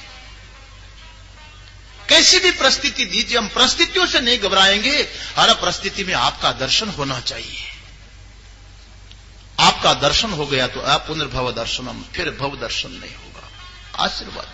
कैसी भी परिस्थिति दीजिए, हम परिस्थितियों से नहीं घबराएंगे, हर परिस्थिति में आपका दर्शन होना चाहिए। आपका दर्शन हो गया तो आप पुनर्भव दर्शनम, फिर भव दर्शन नहीं होगा। आशीर्वाद